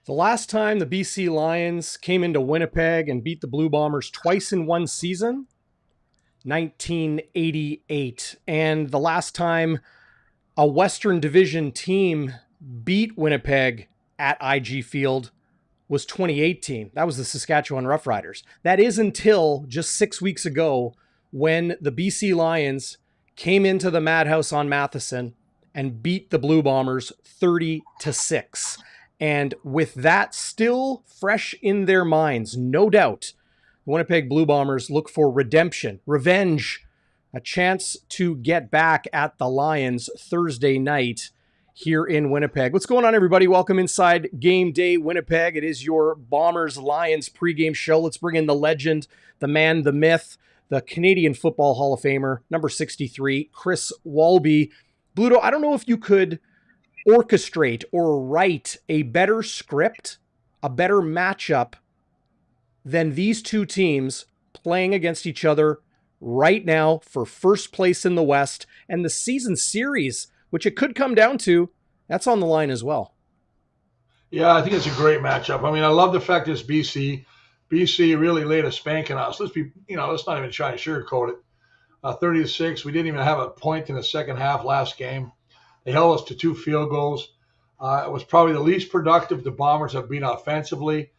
The last time the BC Lions came into Winnipeg and beat the Blue Bombers twice in one season, 1988. And the last time a Western Division team beat Winnipeg at IG Field was 2018. That was the Saskatchewan Roughriders. That is until just 6 weeks ago when the BC Lions came into the Madhouse on Matheson and beat the Blue Bombers 30-6. And with that still fresh in their minds, no doubt, the Winnipeg Blue Bombers look for redemption, revenge, a chance to get back at the Lions Thursday night here in Winnipeg. What's going on, everybody? Welcome inside Game Day Winnipeg. It is your Bombers Lions pregame show. Let's bring in the legend, the man, the myth, the Canadian Football Hall of Famer, number 63, Chris Walby. Bluto, I don't know if you could orchestrate or write a better script, a better matchup than these two teams playing against each other right now for first place in the West, and the season series, which it could come down to, that's on the line as well. Yeah, I think it's a great matchup. I mean, I love the fact it's BC. BC really laid a spanking on us. Let's not even try to sugarcoat it. 30-6. We didn't even have a point in the second half last game. They held us to 2 field goals. It was probably the least productive the Bombers have been offensively.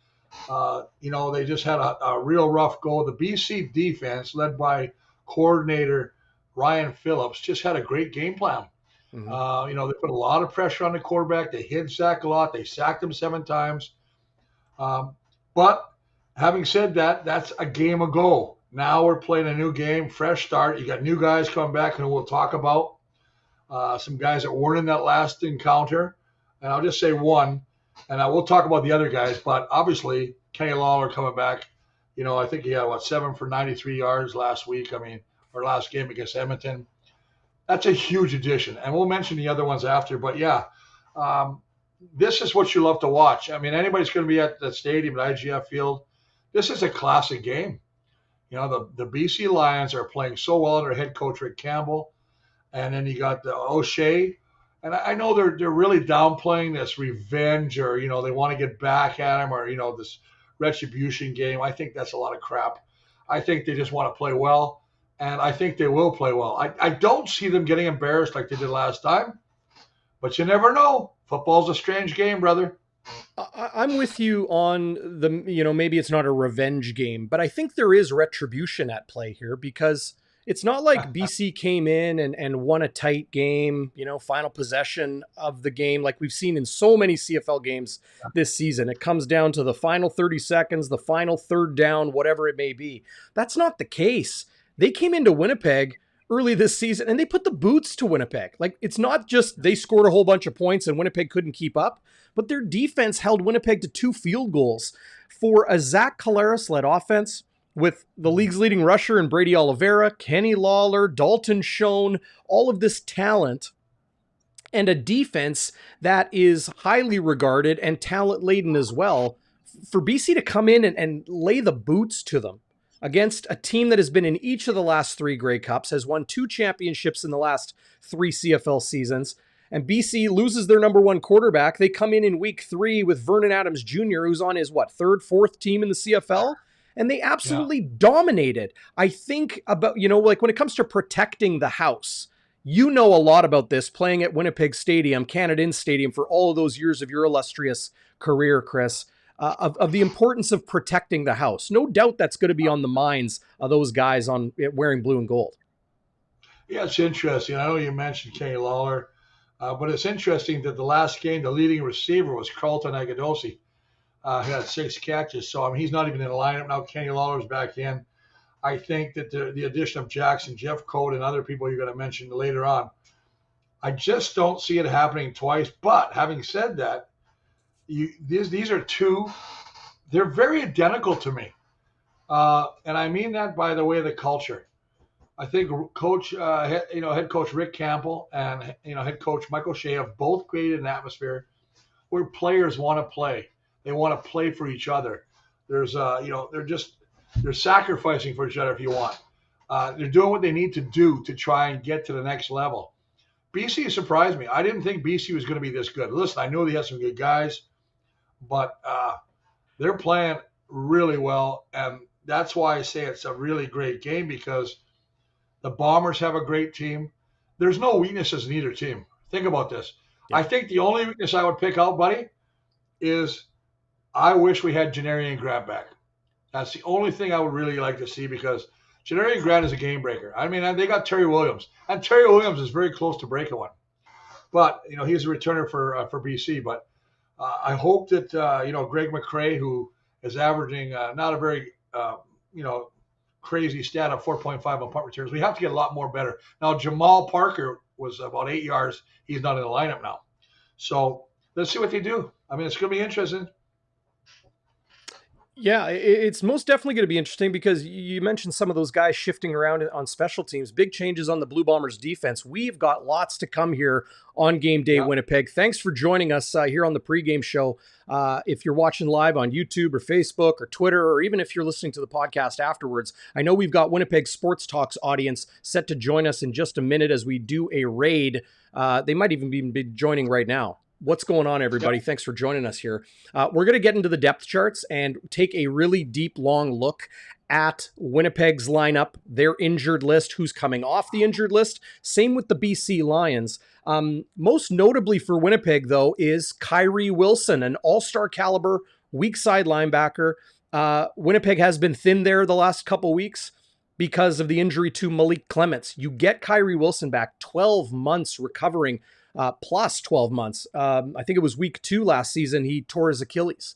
They just had a real rough go. The BC defense, led by coordinator Ryan Phillips, just had a great game plan. Mm-hmm. They put a lot of pressure on the quarterback. They hid Zach a lot. They sacked him 7 times. But having said that, that's a game ago. Now we're playing a new game, fresh start. You got new guys coming back, and we'll talk about some guys that weren't in that last encounter. And I'll just say one, and I will talk about the other guys, but obviously Kenny Lawler coming back. I think he had, 7 for 93 yards last game against Edmonton. That's a huge addition. And we'll mention the other ones after. But, this is what you love to watch. I mean, anybody's going to be at the stadium at IGF Field. This is a classic game. The BC Lions are playing so well under head coach Rick Campbell. And then you got the O'Shea. And I know they're really downplaying this revenge or, they want to get back at him or, this retribution game. I think that's a lot of crap. I think they just want to play well. And I think they will play well. I don't see them getting embarrassed like they did last time. But you never know. Football's a strange game, brother. I'm with you on the, maybe it's not a revenge game, but I think there is retribution at play here because it's not like BC came in and won a tight game, final possession of the game like we've seen in so many CFL games this season. It comes down to the final 30 seconds, the final third down, whatever it may be. That's not the case. They came into Winnipeg early this season and they put the boots to Winnipeg. Like, it's not just they scored a whole bunch of points and Winnipeg couldn't keep up, but their defense held Winnipeg to 2 field goals. For a Zach Collaros-led offense, with the league's leading rusher in Brady Oliveira, Kenny Lawler, Dalton Schoen, all of this talent, and a defense that is highly regarded and talent-laden as well, for BC to come in and lay the boots to them against a team that has been in each of the last 3 Grey Cups, has won 2 championships in the last 3 CFL seasons, and BC loses their number 1 quarterback. They come in week 3 with Vernon Adams Jr., who's on his, 3rd, 4th team in the CFL? And they absolutely dominated. I think about, when it comes to protecting the house, a lot about this playing at Winnipeg Stadium, Canada Stadium, for all of those years of your illustrious career, Chris, of the importance of protecting the house. No doubt that's going to be on the minds of those guys on wearing blue and gold. Yeah, it's interesting. I know you mentioned Kenny Lawler, but it's interesting that the last game, the leading receiver was Carlton St. He had 6 catches, so he's not even in the lineup now. Kenny Lawler's back in. I think that the addition of Jackson, Jeff Code, and other people you're going to mention later on, I just don't see it happening twice. But having said that, these are 2. They're very identical to me, and I mean that by the way of the culture. I think head coach Rick Campbell and head coach Michael O'Shea have both created an atmosphere where players want to play. They want to play for each other. There's, they're sacrificing for each other if you want. They're doing what they need to do to try and get to the next level. BC surprised me. I didn't think BC was going to be this good. Listen, I know they had some good guys, but they're playing really well, and that's why I say it's a really great game because the Bombers have a great team. There's no weaknesses in either team. Think about this. Yeah. I think the only weakness I would pick out, buddy, is I wish we had Janarian Grant back. That's the only thing I would really like to see because Janarian Grant is a game breaker. I mean, they got Terry Williams, and Terry Williams is very close to breaking one. But he's a returner for BC. But I hope that Greg McCrae, who is averaging not a very crazy stat of 4.5 on punt returns, we have to get a lot more better. Now Jamal Parker was about 8 yards. He's not in the lineup now, so let's see what they do. I mean, it's going to be interesting. Yeah, it's most definitely going to be interesting because you mentioned some of those guys shifting around on special teams. Big changes on the Blue Bombers defense. We've got lots to come here on Game Day Winnipeg. Thanks for joining us here on the pregame show. If you're watching live on YouTube or Facebook or Twitter, or even if you're listening to the podcast afterwards, I know we've got Winnipeg Sports Talks audience set to join us in just a minute as we do a raid. They might even be joining right now. What's going on, everybody? Thanks for joining us here. We're going to get into the depth charts and take a really deep, long look at Winnipeg's lineup, their injured list, who's coming off the injured list. Same with the BC Lions. Most notably for Winnipeg, though, is Kyrie Wilson, an all-star caliber weak side linebacker. Winnipeg has been thin there the last couple weeks because of the injury to Malik Clements. You get Kyrie Wilson back, 12 months recovering, plus 12 months. I think it was week 2 last season, he tore his Achilles.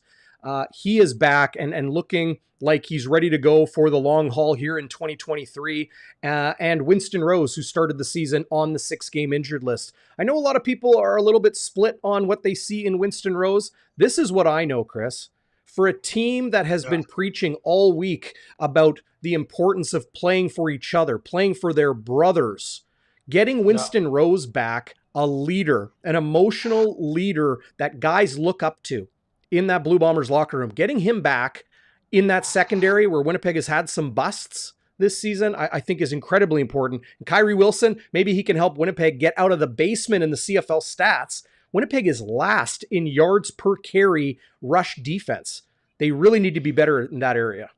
He is back and looking like he's ready to go for the long haul here in 2023. And Winston Rose, who started the season on the 6-game injured list. I know a lot of people are a little bit split on what they see in Winston Rose. This is what I know, Chris. For a team that has been preaching all week about the importance of playing for each other, playing for their brothers, getting Winston Rose back, a leader, an emotional leader that guys look up to in that Blue Bombers locker room, getting him back in that secondary where Winnipeg has had some busts this season, I think is incredibly important. And Kyrie Wilson, maybe he can help Winnipeg get out of the basement in the CFL stats. Winnipeg is last in yards per carry rush defense. They really need to be better in that area.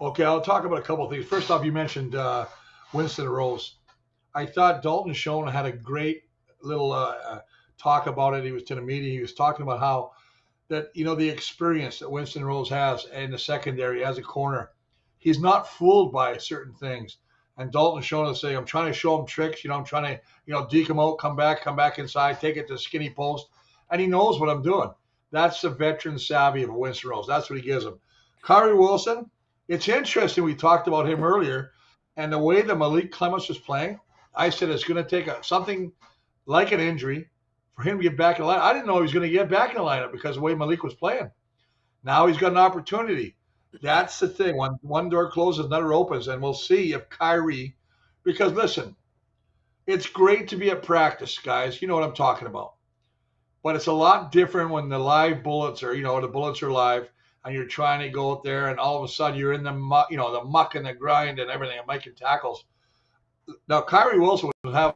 Okay, I'll talk about a couple of things. First off, you mentioned Winston Rose. I thought Dalton Schoen had a great little talk about it. He was to the media. He was talking about how that, the experience that Winston Rose has in the secondary as a corner, he's not fooled by certain things. And Dalton Schoen will say, I'm trying to show him tricks. I'm trying to, deke him out, come back inside, take it to skinny post. And he knows what I'm doing. That's the veteran savvy of Winston Rose. That's what he gives him. Kyrie Wilson, it's interesting. We talked about him earlier. And the way that Malik Clements was playing, I said it's going to take something like an injury for him to get back in the lineup. I didn't know he was going to get back in the lineup because of the way Malik was playing. Now he's got an opportunity. That's the thing. When one door closes, another opens, and we'll see if Kyrie – because, listen, it's great to be at practice, guys. You know what I'm talking about. But it's a lot different when the live bullets are, the bullets are live, and you're trying to go out there, and all of a sudden you're in the muck, the muck and the grind and everything, and making tackles. Now, Kyrie Wilson was having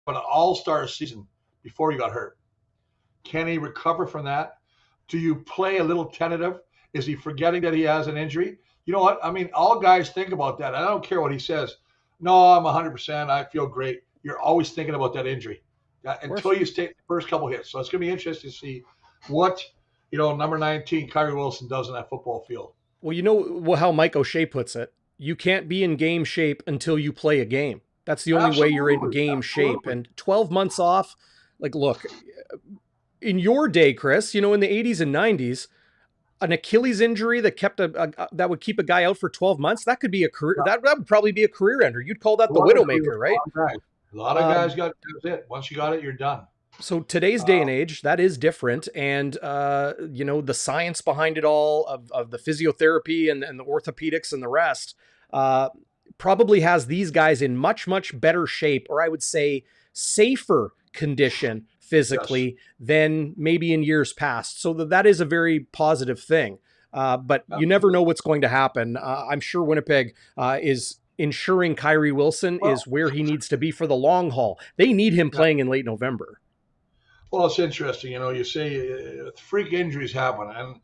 an all-star season before he got hurt. Can he recover from that? Do you play a little tentative? Is he forgetting that he has an injury? You know what? I mean, all guys think about that. I don't care what he says. No, I'm 100%. I feel great. You're always thinking about that injury until you take the first couple hits. So it's going to be interesting to see what, number 19, Kyrie Wilson does in that football field. Well, how Mike O'Shea puts it, you can't be in game shape until you play a game. That's the only way you're in game shape. And 12 months off, look, in your day, Chris, in the 80s and 90s, an Achilles injury that kept that would keep a guy out for 12 months, that could be a career. That would probably be a career ender. You'd call that the Widowmaker, right? A lot of guys got it. Once you got it, you're done. So today's day and age, that is different. And, the science behind it all of the physiotherapy and the orthopedics and the rest, probably has these guys in much, much better shape, or I would say safer condition physically than maybe in years past. So that is a very positive thing. But you never know what's going to happen. I'm sure Winnipeg is ensuring Kyrie Wilson is where he needs to be for the long haul. They need him playing in late November. Well, it's interesting. You say freak injuries happen, and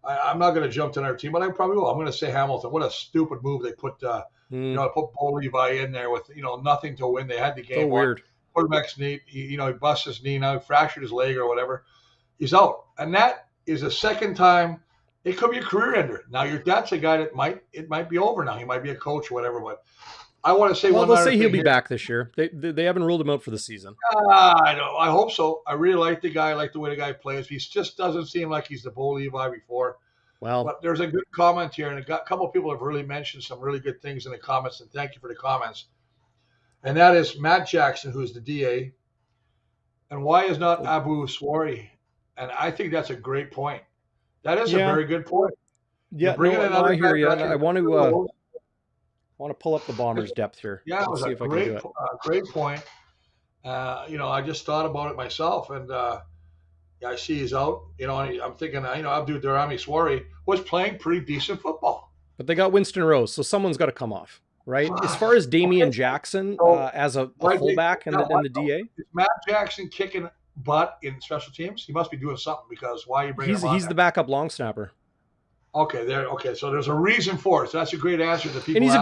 I'm not going to jump to another team, but I probably will. I'm going to say Hamilton. What a stupid move they put. Put Bo Levi in there with nothing to win. They had the So game won. weird. Quarterback's knee. He busts his knee now. He fractured his leg or whatever. He's out, and that is the second time. It could be a career ender. Now that's a guy that might be over now. He might be a coach or whatever, but. I want to say well, one they'll other say thing he'll be here. back this year. They haven't ruled him out for the season. I know. I hope so. I really like the guy. I like the way the guy plays. He just doesn't seem like he's the Bo Levi before. Well, but there's a good comment here, and a couple of people have really mentioned some really good things in the comments, and thank you for the comments. And that is Matt Jackson, who's the DA. And why is not Abu Swari? And I think that's a great point. That is a very good point. Yeah, I hear you. I want to pull up the Bombers' depth here. Yeah, it was a great point. I just thought about it myself, and I see he's out. I'm thinking, Abdul Darami Swari was playing pretty decent football. But they got Winston Rose, so someone's got to come off, right? As far as Damian Jackson as a fullback and the DA, is Matt Jackson kicking butt in special teams? He must be doing something, because why are you bringing him on? He's the backup long snapper. Okay, so there's a reason for it. So that's a great answer to people. And he's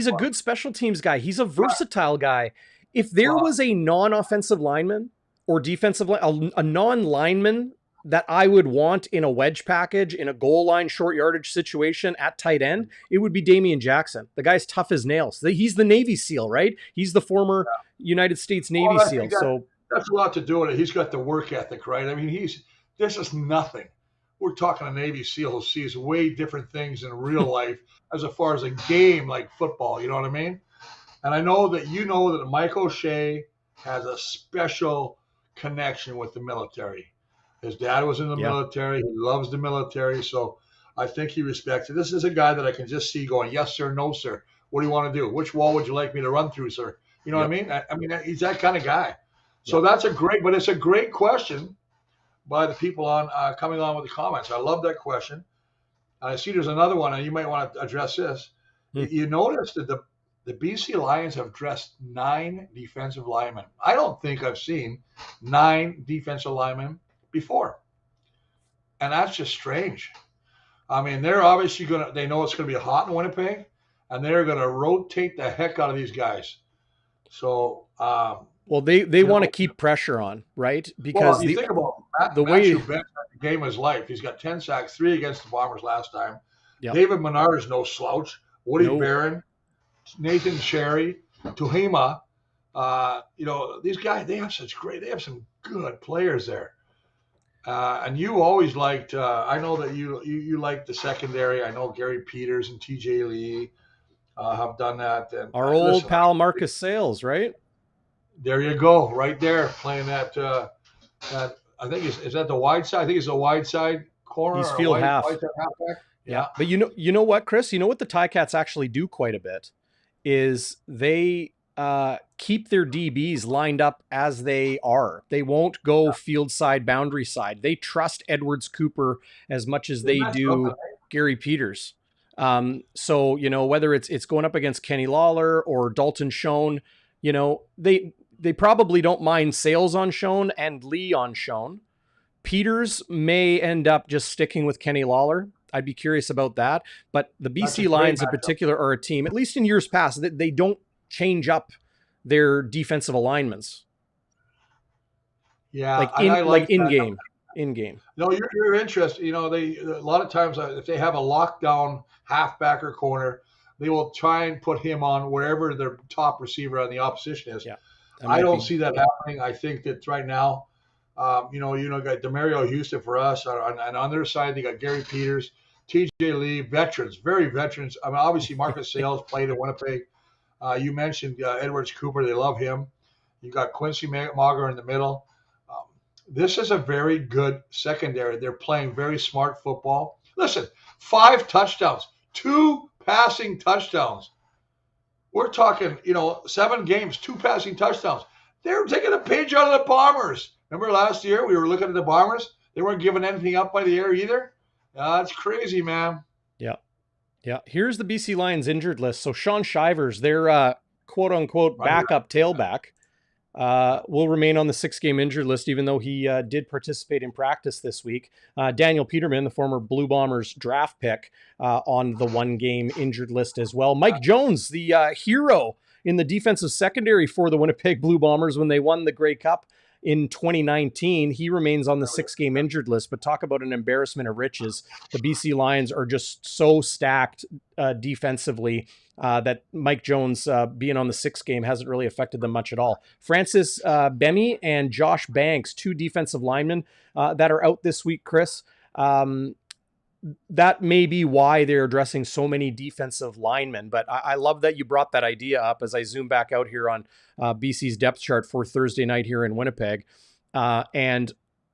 a good special teams guy. He's a versatile guy. If there was a non-offensive lineman or defensive a non-lineman that I would want in a wedge package in a goal line short yardage situation at tight end, it would be Damian Jackson. The guy's tough as nails. He's the Navy SEAL, right? He's the former United States Navy SEAL. So that's a lot to do with it. He's got the work ethic, right? I mean, this is nothing. We're talking a Navy SEAL who sees way different things in real life as far as a game like football. You know what I mean? And I know that Mike O'Shea has a special connection with the military. His dad was in the military. He loves the military. So I think he respects it. This is a guy that I can just see going, yes, sir, no, sir. What do you want to do? Which wall would you like me to run through, sir? You know what I mean? I mean, he's that kind of guy. So it's a great question by the people coming on with the comments. I love that question. I see there's another one, and you might want to address this. You notice that the BC Lions have dressed 9 defensive linemen. I don't think I've seen 9 defensive linemen before. And that's just strange. I mean, they're obviously they know it's going to be hot in Winnipeg, and they're going to rotate the heck out of these guys. So, they want to keep pressure on, right? Because you think about Matthew Bench had the game of his life. He's got 10 sacks, 3 against the Bombers last time. Yep. David Menard is no slouch. Woody Barron, Nathan Sherry, Tuhima. These guys, they have some good players there. And you always liked, I know that you liked the secondary. I know Gary Peters and TJ Lee have done that. And our old pal Marcus Sales, right? There you go, right there, playing that. I think is that the wide side? I think it's the wide side corner. He's field half. Halfback. Yeah, but you know what, Chris? You know what the Ticats actually do quite a bit is they keep their DBs lined up as they are. They won't go field side, boundary side. They trust Edwards Cooper as much as they do Gary Peters. So whether it's going up against Kenny Lawler or Dalton Schoen, they probably don't mind Sales on Schoen and Lee on Schoen. Peters may end up just sticking with Kenny Lawler. I'd be curious about that. But the BC Lions in particular are a team, at least in years past, that they don't change up their defensive alignments. Yeah, in game. No, you're interested. They a lot of times if they have a lockdown halfback or corner, they will try and put him on wherever their top receiver on the opposition is. Yeah, I don't see that happening. I think that right now, got Demario Houston for us, and on their side they got Gary Peters, TJ Lee, veterans, very veterans. I mean, obviously Marcus Sales played in Winnipeg. You mentioned Edwards Cooper; they love him. You got Quincy Mauger in the middle. This is a very good secondary. They're playing very smart football. Listen, 5 touchdowns, 2 passing touchdowns. We're talking, 7 games, 2 passing touchdowns. They're taking a page out of the Bombers. Remember last year we were looking at the Bombers? They weren't giving anything up by the air either. It's crazy, man. Yeah. Here's the BC Lions injured list. So Sean Shivers, their quote-unquote backup tailback, will remain on the 6-game injured list, even though he did participate in practice this week. Daniel Peterman, the former Blue Bombers draft pick, on the 1-game injured list as well. Mike Jones, the hero in the defensive secondary for the Winnipeg Blue Bombers when they won the Grey Cup in 2019. He remains on the 6-game injured list, but talk about an embarrassment of riches. The BC Lions are just so stacked defensively that Mike Jones being on the 6-game hasn't really affected them much at all. Francis Bemi and Josh Banks, 2 defensive linemen that are out this week, Chris. That may be why they're addressing so many defensive linemen, but I love that you brought that idea up as I zoom back out here on BC's depth chart for Thursday night here in Winnipeg. And,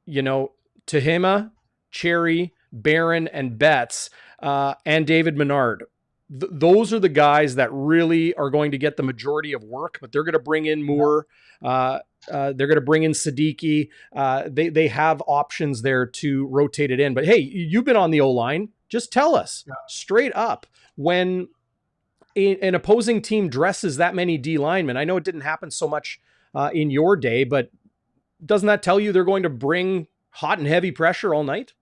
Tehima, Cherry, Barron, and Betts, and David Menard, those are the guys that really are going to get the majority of work, but they're going to bring in Moore. They're going to bring in Siddiqui. They have options there to rotate it in. But hey, you've been on the O-line. Just tell us straight up when an opposing team dresses that many D linemen. I know it didn't happen so much in your day, but doesn't that tell you they're going to bring hot and heavy pressure all night?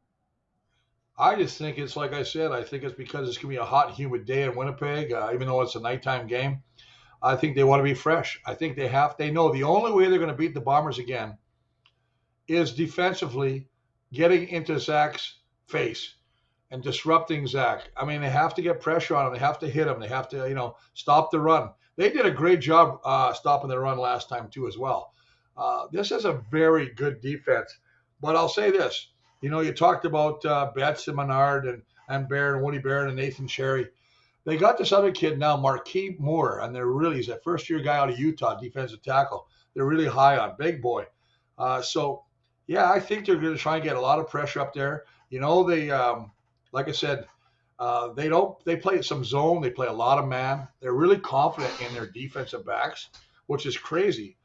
I just think it's like I said. I think it's because it's going to be a hot, humid day in Winnipeg, even though it's a nighttime game. I think they want to be fresh. I think they know the only way they're going to beat the Bombers again is defensively getting into Zach's face and disrupting Zach. I mean, they have to get pressure on him. They have to hit him. They have to, stop the run. They did a great job stopping the run last time too as well. This is a very good defense. But I'll say this. You talked about Betts and Menard and Barron, Woody Barron and Nathan Cherry. They got this other kid now, Marquis Moore, and he's a first-year guy out of Utah, defensive tackle. They're really high on, big boy. I think they're going to try and get a lot of pressure up there. They, like I said, they play some zone. They play a lot of man. They're really confident in their defensive backs, which is crazy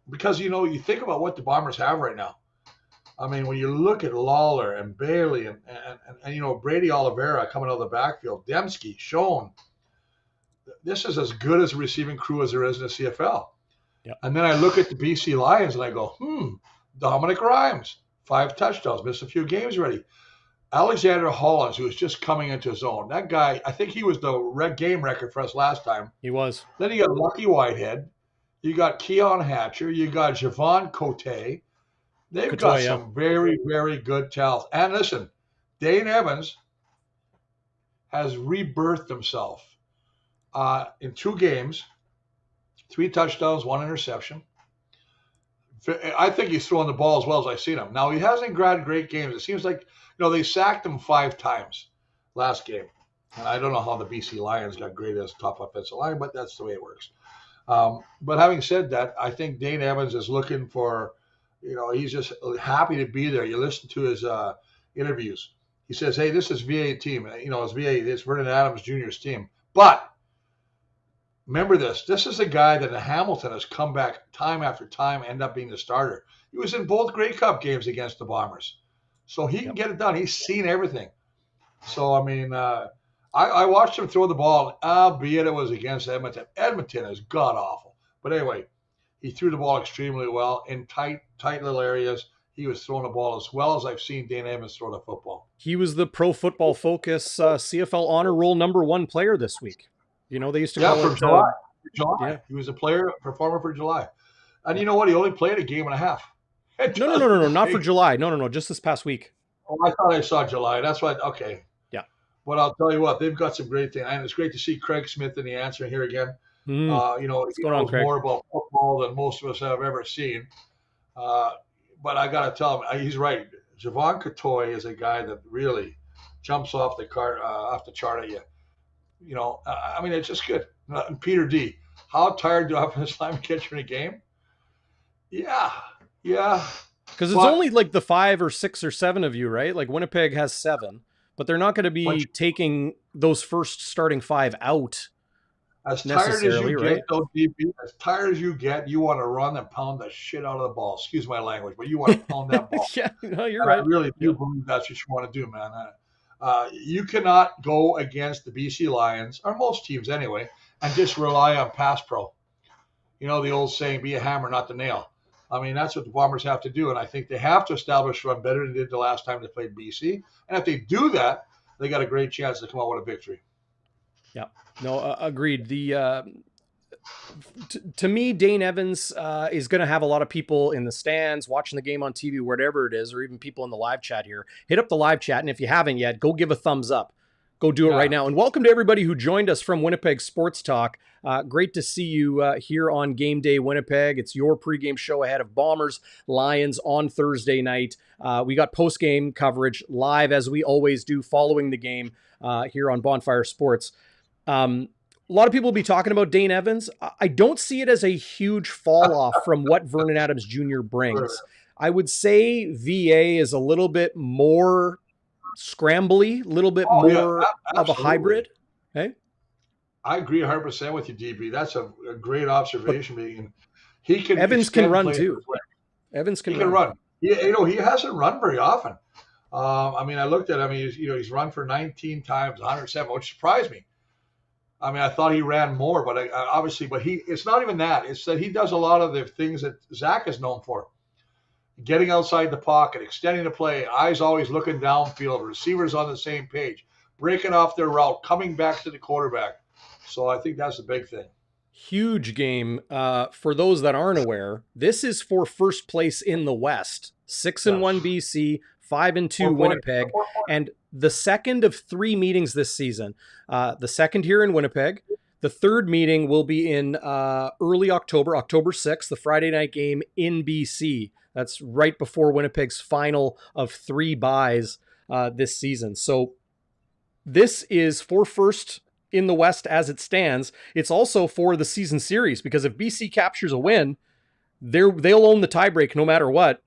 because, you think about what the Bombers have right now. I mean, when you look at Lawler and Bailey and Brady Oliveira coming out of the backfield, Dembski, Schoen, this is as good as a receiving crew as there is in the CFL. Yep. And then I look at the BC Lions and I go, Dominic Rhymes, 5 touchdowns, missed a few games already. Alexander Hollins, who was just coming into his own. That guy, I think he was the game record for us last time. He was. Then you got Lucky Whitehead. You got Keon Hatcher. You got Javon Cote. They've got some very, very good talent. And listen, Dane Evans has rebirthed himself in 2 games, 3 touchdowns, 1 interception. I think he's throwing the ball as well as I've seen him. Now, he hasn't had great games. It seems like, they sacked him 5 times last game. And I don't know how the BC Lions got graded as top offensive line, but that's the way it works. But having said that, I think Dane Evans is looking for, he's just happy to be there. You listen to his interviews. He says, hey, this is VA team. It's Vernon Adams Jr.'s team. But remember this is a guy that in Hamilton has come back time after time, end up being the starter. He was in both Grey Cup games against the Bombers. So he can get it done. He's seen everything. So, I mean, I watched him throw the ball, albeit it was against Edmonton. Edmonton is god-awful. But anyway, he threw the ball extremely well in tight little areas. He was throwing the ball as well as I've seen Dane Evans throw the football. He was the Pro Football Focus CFL Honor Roll #1 player this week. They used to call it July. Yeah. He was a performer for July. And you know what? He only played a game and a half. No, not for July. No, just this past week. Oh, I thought I saw July. That's what. Okay. Yeah. But I'll tell you what, they've got some great things, and it's great to see Craig Smith in the answer here again. He knows more about football than most of us have ever seen. But I got to tell him, he's right. Javon Cotoy is a guy that really jumps off the chart at you. I mean, it's just good. And Peter D, how tired do offensive linemen get you in a game? Yeah. Because it's only like the 5 or 6 or 7 of you, right? Like Winnipeg has 7, but they're not going to be taking those first starting 5 out. As tired as you get, though, DB, as tired as you get, you want to run and pound the shit out of the ball. Excuse my language, but you want to pound that ball. Yeah, no, you're right. I really do believe that's what you want to do, man. You cannot go against the BC Lions, or most teams anyway, and just rely on pass pro. You know, the old saying, be a hammer, not the nail. I mean, that's what the Bombers have to do. And I think they have to establish run better than they did the last time they played BC. And if they do that, they got a great chance to come out with a victory. Yeah, no, agreed. To me, Dane Evans is going to have a lot of people in the stands watching the game on TV, whatever it is, or even people in the live chat here. Hit up the live chat, and if you haven't yet, go give a thumbs up. Go do it right now. And welcome to everybody who joined us from Winnipeg Sports Talk. Great to see you here on Game Day Winnipeg. It's your pregame show ahead of Bombers Lions on Thursday night. We got postgame coverage live as we always do following the game here on Bonfire Sports. A lot of people will be talking about Dane Evans. I don't see it as a huge fall off from what Vernon Adams Jr. brings. I would say VA is a little bit more scrambly, a little bit more of a hybrid. Okay. I agree 100% with you, DB. That's a great observation. He can. Evans can run too. Evans can run. He hasn't run very often. I mean, I looked at him. He's run for 19 times, 107, which surprised me. I mean, I thought he ran more, but it's not even that. It's that he does a lot of the things that Zach is known for. Getting outside the pocket, extending the play, eyes always looking downfield, receivers on the same page, breaking off their route, coming back to the quarterback. So I think that's the big thing. Huge game. For those that aren't aware, this is for first place in the West. 6-1 BC, 5-2 Winnipeg, and the second of 3 meetings this season. The second here in Winnipeg. The third meeting will be in early October, October 6th, the Friday night game in BC. That's right before Winnipeg's final of 3 byes this season. So this is for first in the West as it stands. It's also for the season series, because if BC captures a win, they'll own the tiebreak no matter what,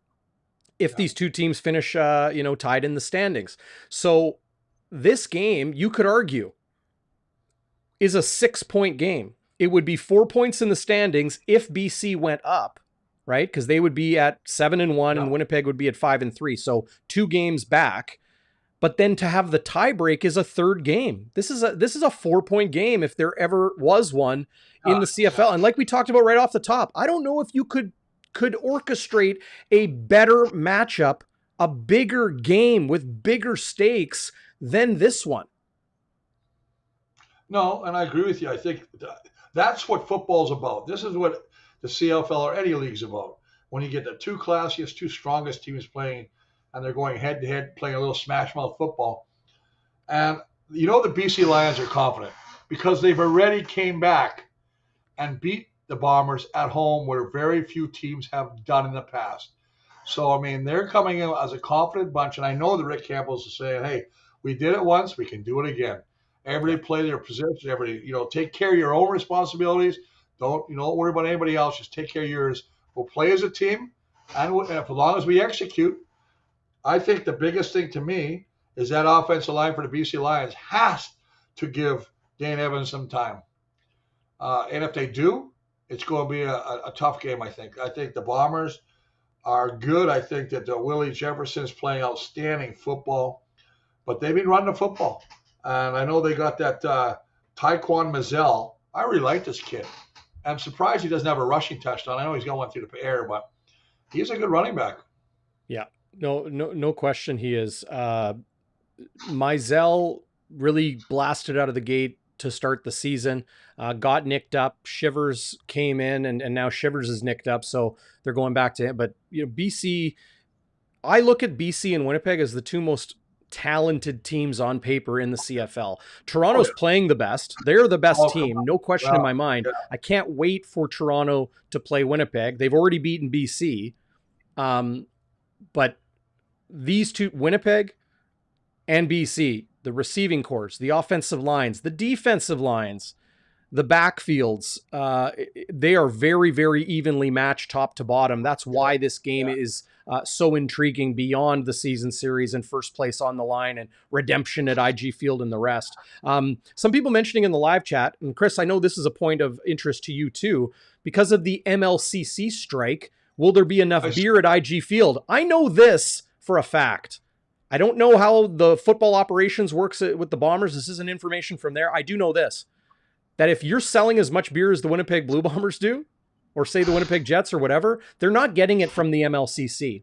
if these two teams finish tied in the standings. So this game, you could argue, is a 6-point game. It would be 4 points in the standings if BC went up, right? Because they would be at 7-1 and Winnipeg would be at 5-3. So 2 games back. But then to have the tiebreak is a third game. This is a 4-point game if there ever was one in the CFL. And like we talked about right off the top, I don't know if you could orchestrate a better matchup, a bigger game with bigger stakes than this one. No, and I agree with you. I think that's what football's about. This is what the CFL or any league's about. When you get the 2 classiest, 2 strongest teams playing, and they're going head-to-head, playing a little smash-mouth football. And the BC Lions are confident because they've already came back and beat the Bombers at home, where very few teams have done in the past. So, I mean, they're coming in as a confident bunch, and I know the Rick Campbell's are saying, hey, we did it once, we can do it again. Everybody play their position. Everybody, take care of your own responsibilities. Don't worry about anybody else. Just take care of yours. We'll play as a team, and as long as we execute, I think the biggest thing to me is that offensive line for the BC Lions has to give Dane Evans some time. And if they do, it's going to be a tough game, I think. I think the Bombers are good. I think that Willie Jefferson is playing outstanding football, but they've been running the football. And I know they got that Tyquan Mazzell. I really like this kid. I'm surprised he doesn't have a rushing touchdown. I know he's got one through the air, but he's a good running back. Yeah, no question he is. Mazzell really blasted out of the gate to start the season, got nicked up. Shivers came in, and now Shivers is nicked up, so they're going back to him. But BC, I look at BC and Winnipeg as the 2 most talented teams on paper in the CFL. Toronto's playing the best. They're the best team, no question in my mind. I can't wait for Toronto to play Winnipeg. They've already beaten BC. But these two, Winnipeg and BC, the receiving corps, the offensive lines, the defensive lines, the backfields, they are very, very evenly matched top to bottom. That's why this game is so intriguing beyond the season series and first place on the line and redemption at IG Field and the rest. Some people mentioning in the live chat, and Chris, I know this is a point of interest to you too, because of the MLCC strike, will there be enough beer at IG Field? I know this for a fact. I don't know how the football operations works with the Bombers. This isn't information from there. I do know this, that if you're selling as much beer as the Winnipeg Blue Bombers do, or say the Winnipeg Jets or whatever, they're not getting it from the MLCC.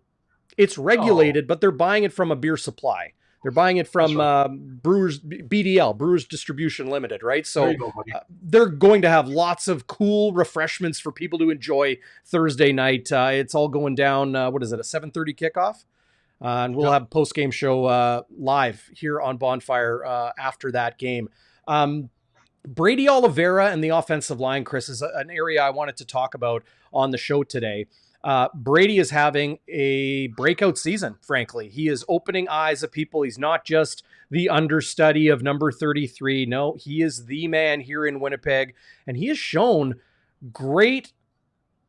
It's Oh, regulated, but they're buying it from a beer supply. They're buying it that's from right. Brewers, BDL, Brewers Distribution Limited, right? There So you go, buddy. they're going to have lots of cool refreshments for people to enjoy Thursday night. It's all going down. What is it? A 7:30 kickoff, and we'll Yeah. have a post game show live here on Bonfire after that game. Brady Oliveira and the offensive line, Chris, is an area I wanted to talk about on the show today. Brady is having a breakout season, frankly. He is opening eyes of people. He's not just the understudy of number 33. No, he is the man here in Winnipeg, and he has shown great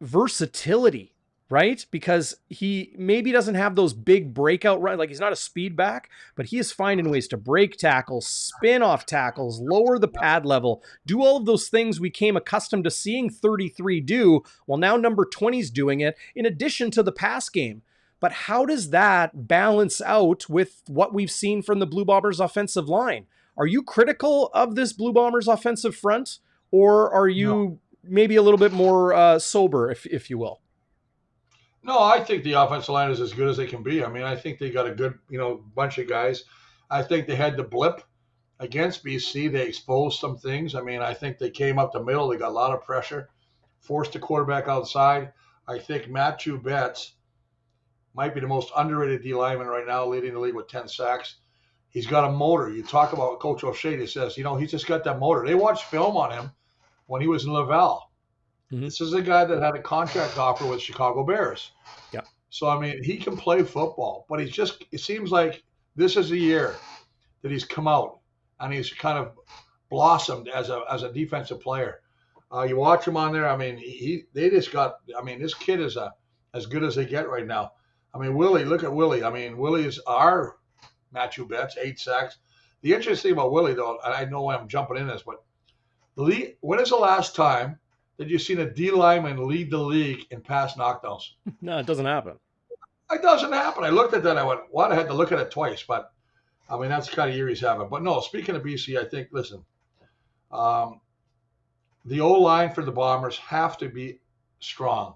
versatility, right? Because he maybe doesn't have those big breakout runs. Like, he's not a speed back, but he is finding ways to break tackles, spin off tackles, lower the pad level, do all of those things we came accustomed to seeing 33 do. Well, now number 20 is doing it in addition to the pass game. But how does that balance out with what we've seen from the Blue Bombers offensive line? Are you critical of this Blue Bombers offensive front, or are No. you maybe a little bit more sober, if you will? No, I think the offensive line is as good as they can be. I mean, I think they got a good, bunch of guys. I think they had the blip against BC. They exposed some things. I mean, I think they came up the middle. They got a lot of pressure, forced the quarterback outside. I think Matthew Betts might be the most underrated D lineman right now, leading the league with 10 sacks. He's got a motor. You talk about Coach O'Shea. He says, he's just got that motor. They watched film on him when he was in Laval. Mm-hmm. This is a guy that had a contract offer with Chicago Bears. Yeah. So, I mean, he can play football, but it seems like this is the year that he's come out and he's kind of blossomed as a defensive player. You watch him on there. I mean, this kid is as good as they get right now. I mean, Willie, look at Willie. I mean, Willie is our Matthew Betts, 8 sacks. The interesting thing about Willie, though, and I know I'm jumping in this, but when is the last time that you've seen a D lineman lead the league in pass knockdowns? No, it doesn't happen. It doesn't happen. I looked at that. I went, what? I had to look at it twice. But, I mean, that's the kind of year he's having. But, no, speaking of BC, I think, listen, the O-line for the Bombers have to be strong.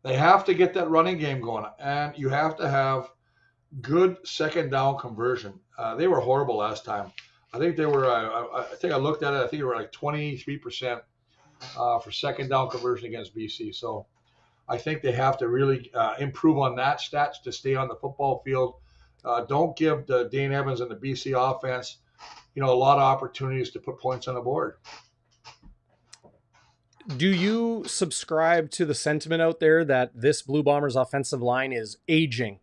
They have to get that running game going. And you have to have good second down conversion. They were horrible last time. I think they were, I think I looked at it, I think they were like 23% for second down conversion against BC. So I think they have to really improve on that stats to stay on the football field. Don't give the Dane Evans and the BC offense, a lot of opportunities to put points on the board. Do you subscribe to the sentiment out there that this Blue Bombers offensive line is aging,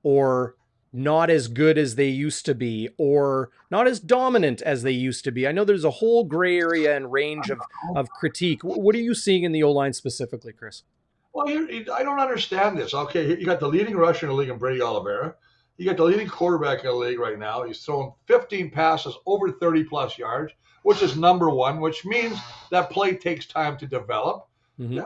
or not as good as they used to be, or not as dominant as they used to be? I know there's a whole gray area and range of critique. What are you seeing in the O-line specifically, Chris? Well, I don't understand this. Okay, you got the leading rusher in the league in Brady Oliveira. You got the leading quarterback in the league right now. He's thrown 15 passes over 30-plus yards, which is number one, which means that play takes time to develop. Mm-hmm.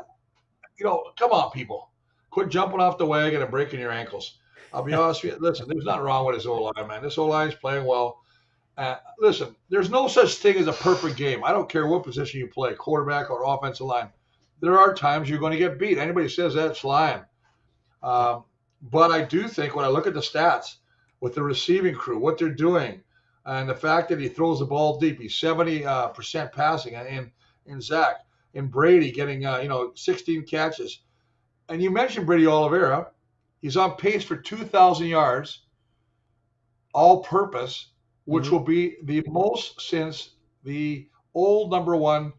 Come on, people. Quit jumping off the wagon and breaking your ankles. I'll be honest with you. Listen, there's nothing wrong with this O-line, man. This O-line's playing well. Listen, there's no such thing as a perfect game. I don't care what position you play, quarterback or offensive line. There are times you're going to get beat. Anybody says that's lying. But I do think when I look at the stats with the receiving crew, what they're doing, and the fact that he throws the ball deep, he's 70% passing in Zach, and Brady getting 16 catches. And you mentioned Brady Oliveira. He's on pace for 2,000 yards, all-purpose, which will be the most since the old number one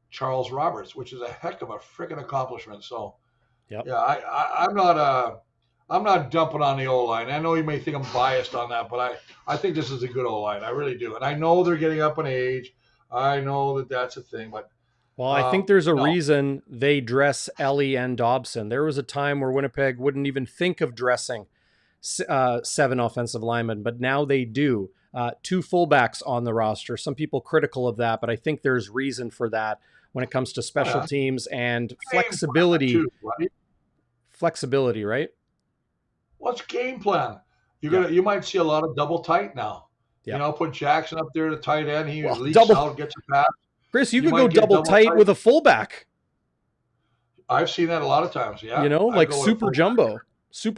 Charles Roberts, which is a heck of a freaking accomplishment. So, Yep. yeah, I'm not dumping on the O-line. I know you may think I'm biased on that, but I think this is a good O-line. I really do. And I know they're getting up in age. I know that that's a thing, but well, I think there's a reason they dress Ellie and Dobson. There was a time where Winnipeg wouldn't even think of dressing 7 offensive linemen, but now they do. 2 fullbacks on the roster. Some people critical of that, but I think there's reason for that when it comes to special teams and flexibility. Too, right? Flexibility, right? What's game plan? You might see a lot of double tight now. Yeah. Put Jackson up there to tight end. He leaks out, gets a pass. Chris, you could go double tight with a fullback. I've seen that a lot of times. You Yeah, know, I like go with a super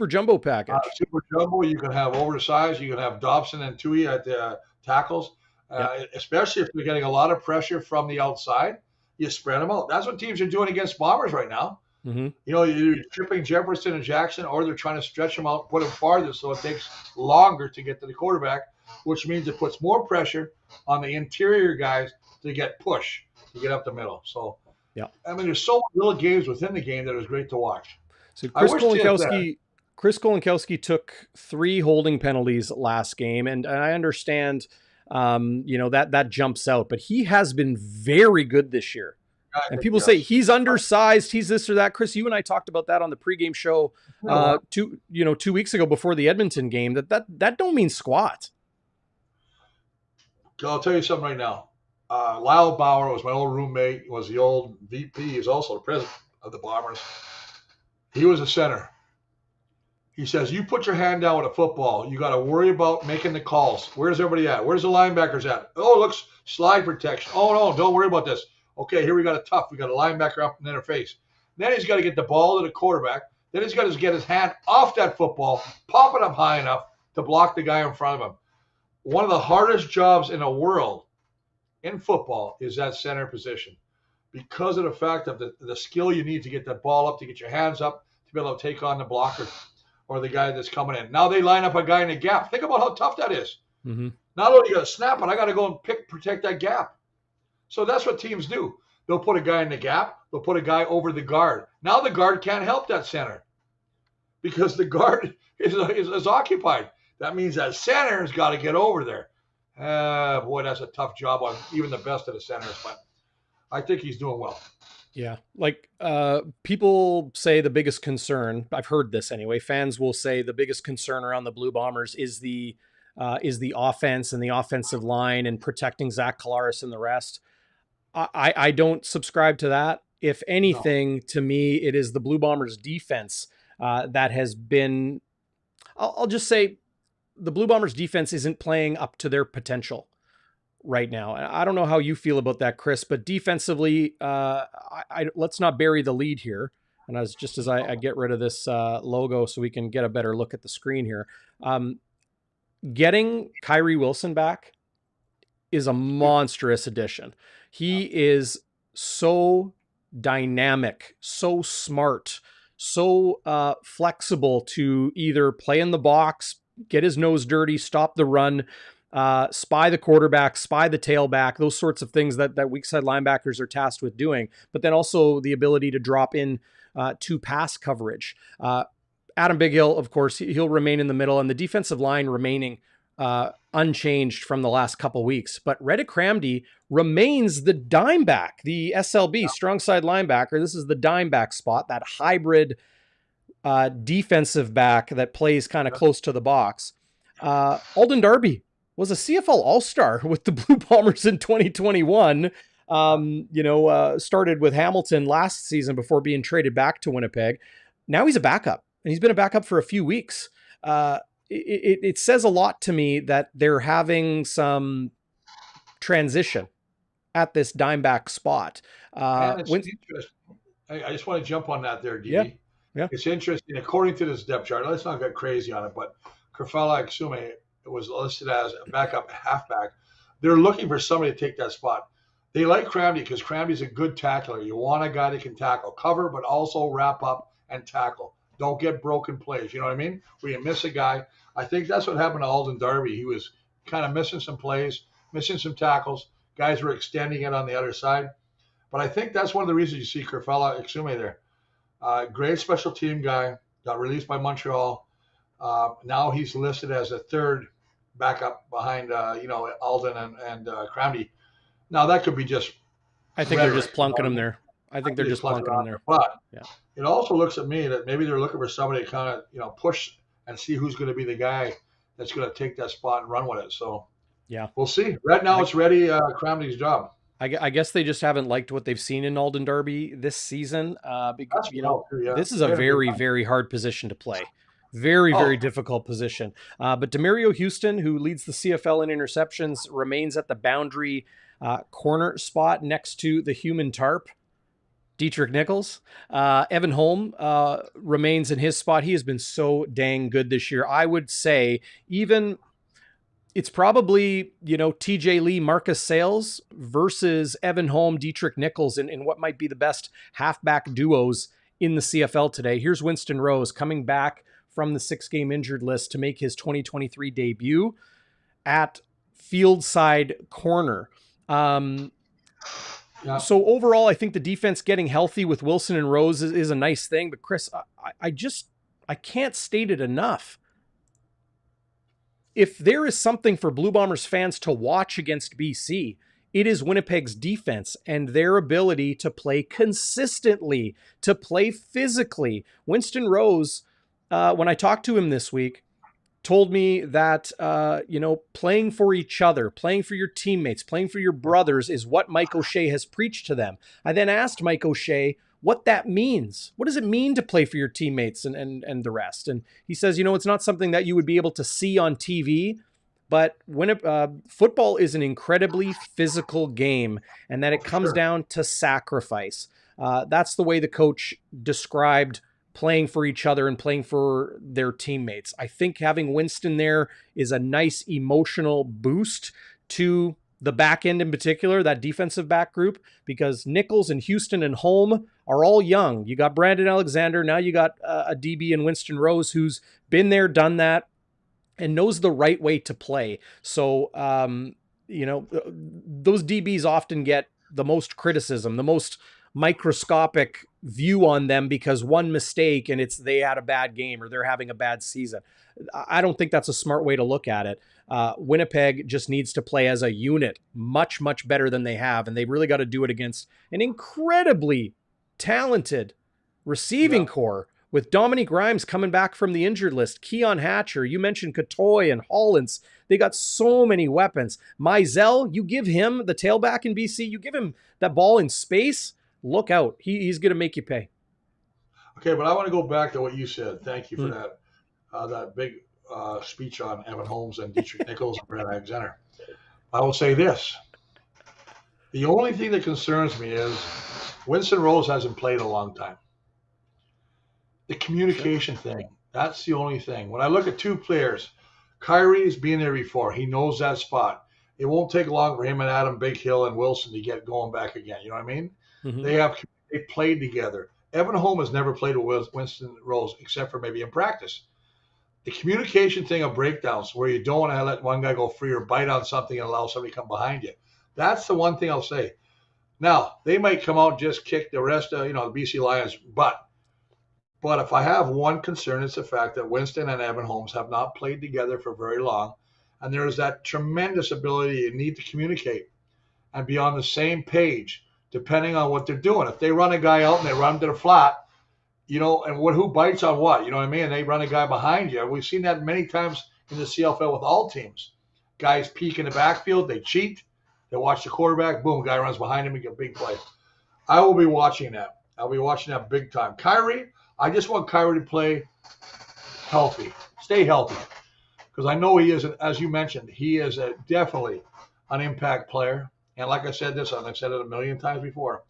jumbo package. super jumbo. You can have oversized. You can have Dobson and Tui at the tackles, Yep. especially if they're getting a lot of pressure from the outside. You spread them out. That's what teams are doing against Bombers right now. Mm-hmm. You know, you're tripping Jefferson and Jackson, or they're trying to stretch them out, put them farther, so it takes longer to get to the quarterback, which means it puts more pressure on the interior guys to get push, to get up the middle. So, Yeah. I mean, there's so many little games within the game that is great to watch. So I wish TSN. Chris Kolinkowski took 3 holding penalties last game, and I understand, you know, that jumps out, but he has been very good this year. And people say Yes. he's undersized, he's this or that. Chris, you and I talked about that on the pregame show 2 weeks ago before the Edmonton game. That don't mean squat. I'll tell you something right now. Lyle Bauer was my old roommate, was the old VP. He's also the president of the Bombers. He was a center. He says, you put your hand down with a football. You got to worry about making the calls. Where's everybody at? Where's the linebackers at? Oh, looks slide protection. Oh, no, don't worry about this. Okay, here we got a tough. We got a linebacker up in their face. Then he's got to get the ball to the quarterback. Then he's got to get his hand off that football, pop it up high enough to block the guy in front of him. One of the hardest jobs in the world in football is that center position because of the fact of the skill you need to get that ball up, to get your hands up, to be able to take on the blocker or the guy that's coming in. Now they line up a guy in a gap. Think about how tough that is. Mm-hmm. Not only you got to snap it, I got to go and protect that gap. So that's what teams do. They'll put a guy in the gap. They'll put a guy over the guard. Now the guard can't help that center because the guard is occupied. That means that center has got to get over there. Boy, that's a tough job on even the best of the centers, but I think he's doing well. Yeah. Like, people say the biggest concern, I've heard this anyway, fans will say the biggest concern around the Blue Bombers is the offense and the offensive line and protecting Zach Collaros and the rest. I don't subscribe to that. If anything, to me, it is the Blue Bombers defense that has been, I'll just say the Blue Bombers defense isn't playing up to their potential right now. I don't know how you feel about that, Chris, but defensively, let's not bury the lead here. And as I get rid of this logo so we can get a better look at the screen here, getting Kyrie Wilson back is a monstrous addition. He is so dynamic, so smart, so flexible to either play in the box, get his nose dirty, stop the run, spy the quarterback, spy the tailback, those sorts of things that weak side linebackers are tasked with doing, but then also the ability to drop in to pass coverage. Adam Bighill, of course, he'll remain in the middle, and the defensive line remaining unchanged from the last couple weeks. But Reddick Cramdy remains the dime back, the SLB, strong side linebacker. This is the dime back spot, that hybrid defensive back that plays kind of close to the box. Alden Darby was a CFL All-Star with the Blue Bombers in 2021. Started with Hamilton last season before being traded back to Winnipeg. Now he's a backup, and he's been a backup for a few weeks. It says a lot to me that they're having some transition at this dime back spot. And it's interesting. I just want to jump on that there, DD. Yeah. It's interesting. According to this depth chart, let's not get crazy on it, but Kerfella Exume was listed as a backup halfback. They're looking for somebody to take that spot. They like Cramdy because Cramdy's a good tackler. You want a guy that can tackle, cover, but also wrap up and tackle. Don't get broken plays. You know what I mean? Where you miss a guy. I think that's what happened to Alden Darby. He was kind of missing some plays, missing some tackles. Guys were extending it on the other side. But I think that's one of the reasons you see Kerfella Exume there. Great special team guy. Got released by Montreal. Now he's listed as a third backup behind, Alden and Cramdy. Now that could be just. I think they're just plunking him there. I think they're just plunking him there. But it also looks at me that maybe they're looking for somebody to kind of, push and see who's going to be the guy that's going to take that spot and run with it. So we'll see. Right now it's ready. Cramdy's job. I guess they just haven't liked what they've seen in Alden Darby this season because, this is a very, very hard position to play. Very, very difficult position. But Demario Houston, who leads the CFL in interceptions, remains at the boundary corner spot next to the human tarp. Dietrich Nichols. Evan Holm remains in his spot. He has been so dang good this year. I would say even it's probably, TJ Lee, Marcus Sales versus Evan Holm, Dietrich Nichols in what might be the best halfback duos in the CFL today. Here's Winston Rose coming back from the 6-game injured list to make his 2023 debut at field side corner. So overall, I think the defense getting healthy with Wilson and Rose is a nice thing. But Chris, I can't state it enough. If there is something for Blue Bombers fans to watch against BC, it is Winnipeg's defense and their ability to play consistently, to play physically. Winston Rose, when I talked to him this week, told me that, playing for each other, playing for your teammates, playing for your brothers is what Mike O'Shea has preached to them. I then asked Mike O'Shea what that means. What does it mean to play for your teammates and the rest? And he says, it's not something that you would be able to see on TV, but when football is an incredibly physical game, and that it comes down to sacrifice. That's the way the coach described playing for each other and playing for their teammates. I think having Winston there is a nice emotional boost to the back end in particular, that defensive back group, because Nichols and Houston and Holm are all young. You got Brandon Alexander. Now you got a DB in Winston Rose who's been there, done that, and knows the right way to play. So, those DBs often get the most criticism, the most microscopic view on them because one mistake and they had a bad game or they're having a bad season. I don't think that's a smart way to look at it. Winnipeg just needs to play as a unit much, much better than they have. And they've really got to do it against an incredibly talented receiving core with Dominique Grimes coming back from the injured list. Keon Hatcher, you mentioned Katoy and Hollins. They got so many weapons. Mizell, you give him the tailback in BC, you give him that ball in space, look out. He's going to make you pay. Okay, but I want to go back to what you said. Thank you for that big speech on Evan Holmes and Dietrich Nichols and Brad Alexander. I will say this. The only thing that concerns me is Winston Rose hasn't played a long time. The communication thing, that's the only thing. When I look at two players, Kyrie's been there before. He knows that spot. It won't take long for him and Adam Big Hill and Wilson to get going back again. You know what I mean? Mm-hmm. They played together. Evan Holm has never played with Winston Rose except for maybe in practice. The communication thing of breakdowns where you don't want to let one guy go free or bite on something and allow somebody to come behind you. That's the one thing I'll say. Now, they might come out and just kick the rest of, the BC Lions' butt. But if I have one concern, it's the fact that Winston and Evan Holmes have not played together for very long. And there is that tremendous ability you need to communicate and be on the same page, depending on what they're doing. If they run a guy out and they run to the flat, and who bites on what, you know what I mean? And they run a guy behind you. We've seen that many times in the CFL with all teams. Guys peek in the backfield, they cheat, they watch the quarterback, boom, guy runs behind him and get a big play. I will be watching that. I'll be watching that big time. Kyrie, I just want Kyrie to play healthy, stay healthy, because I know he is, as you mentioned, he is definitely an impact player. And like I said this, I've said it a million times before.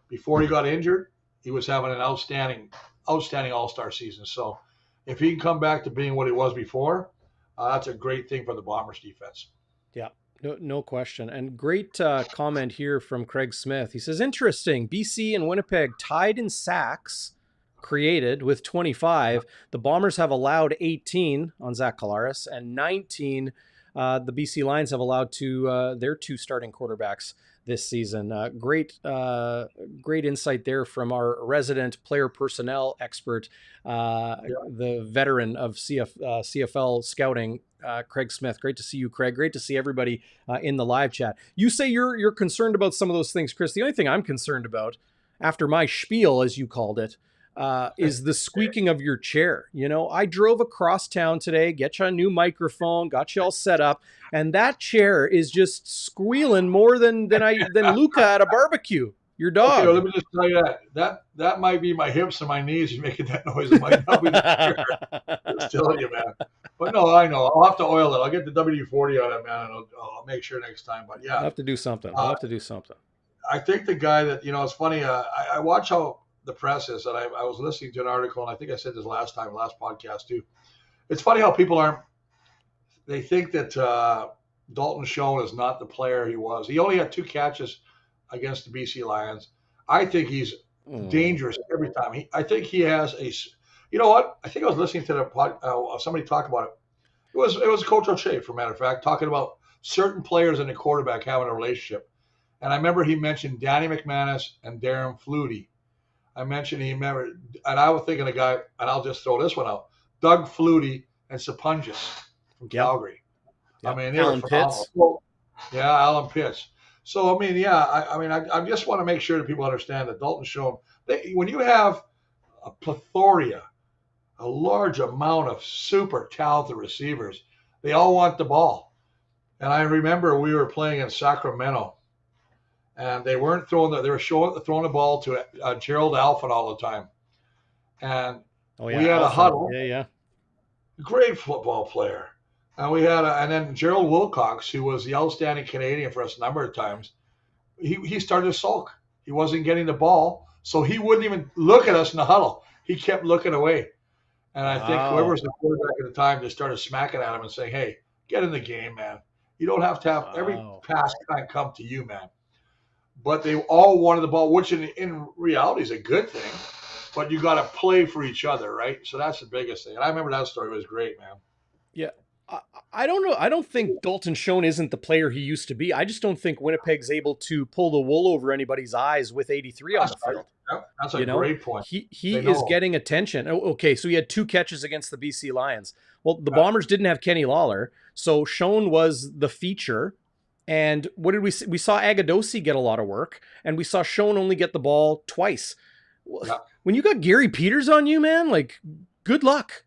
Before he got injured, he was having an outstanding all-star season. So if he can come back to being what he was before, that's a great thing for the Bombers defense. Yeah, no question. And great comment here from Craig Smith. He says, interesting, BC and Winnipeg tied in sacks created with 25. The Bombers have allowed 18 on Zach Collaros and 19 the BC Lions have allowed to their two starting quarterbacks this season. Great insight there from our resident player personnel expert, the veteran of CFL scouting, Craig Smith. Great to see you, Craig. Great to see everybody in the live chat. You say you're concerned about some of those things, Chris. The only thing I'm concerned about, after my spiel, as you called it, is the squeaking of your chair. I drove across town today, get you a new microphone, got you all set up, and that chair is just squealing more than Luca at a barbecue. Your dog. Okay, well, let me just tell you that might be my hips and my knees making that noise. It might not be the chair. Just telling you, man. But no, I know. I'll have to oil it. I'll get the WD-40 on it, man, and I'll make sure next time. But yeah, I'll have to do something. I think the guy that, it's funny. I watch how the press is, and I was listening to an article, and I think I said this last podcast too. It's funny how people they think that Dalton Schoen is not the player he was. He only had 2 catches against the BC Lions. I think he's dangerous every time. I think he has you know what? I think I was listening to somebody talk about it. It was Coach O'Shea, for a matter of fact, talking about certain players and the quarterback having a relationship. And I remember he mentioned Danny McManus and Darren Flutie. And I was thinking a guy, and I'll just throw this one out, Doug Flutie and Sapungis from Calgary. Yep. I mean, they were phenomenal. Yeah, Alan Pitts. So, I mean, yeah, I just want to make sure that people understand that Dalton Schoen, when you have a plethora, a large amount of super talented receivers, they all want the ball. And I remember we were playing in Sacramento, and they weren't throwing they were throwing the ball to Gerald Alphen all the time. And we had a huddle. Yeah. Great football player. And we had and then Gerald Wilcox, who was the outstanding Canadian for us a number of times, he started to sulk. He wasn't getting the ball, so he wouldn't even look at us in the huddle. He kept looking away. And I think whoever was the quarterback at the time just started smacking at him and saying, "Hey, get in the game, man. You don't have to have every pass can't come to you, man." But they all wanted the ball, which in reality is a good thing. But you got to play for each other, right? So that's the biggest thing. And I remember that story. It was great, man. Yeah. I don't know. I don't think Dalton Schoen isn't the player he used to be. I just don't think Winnipeg's able to pull the wool over anybody's eyes with 83 on the field. That's a great point. He is getting attention. Okay, so he had 2 catches against the BC Lions. Well, the Bombers didn't have Kenny Lawler, so Schoen was the feature. And what did we see? We saw Agadosi get a lot of work, and we saw Schoen only get the ball twice. Yeah. When you got Gary Peters on you, man, like, good luck,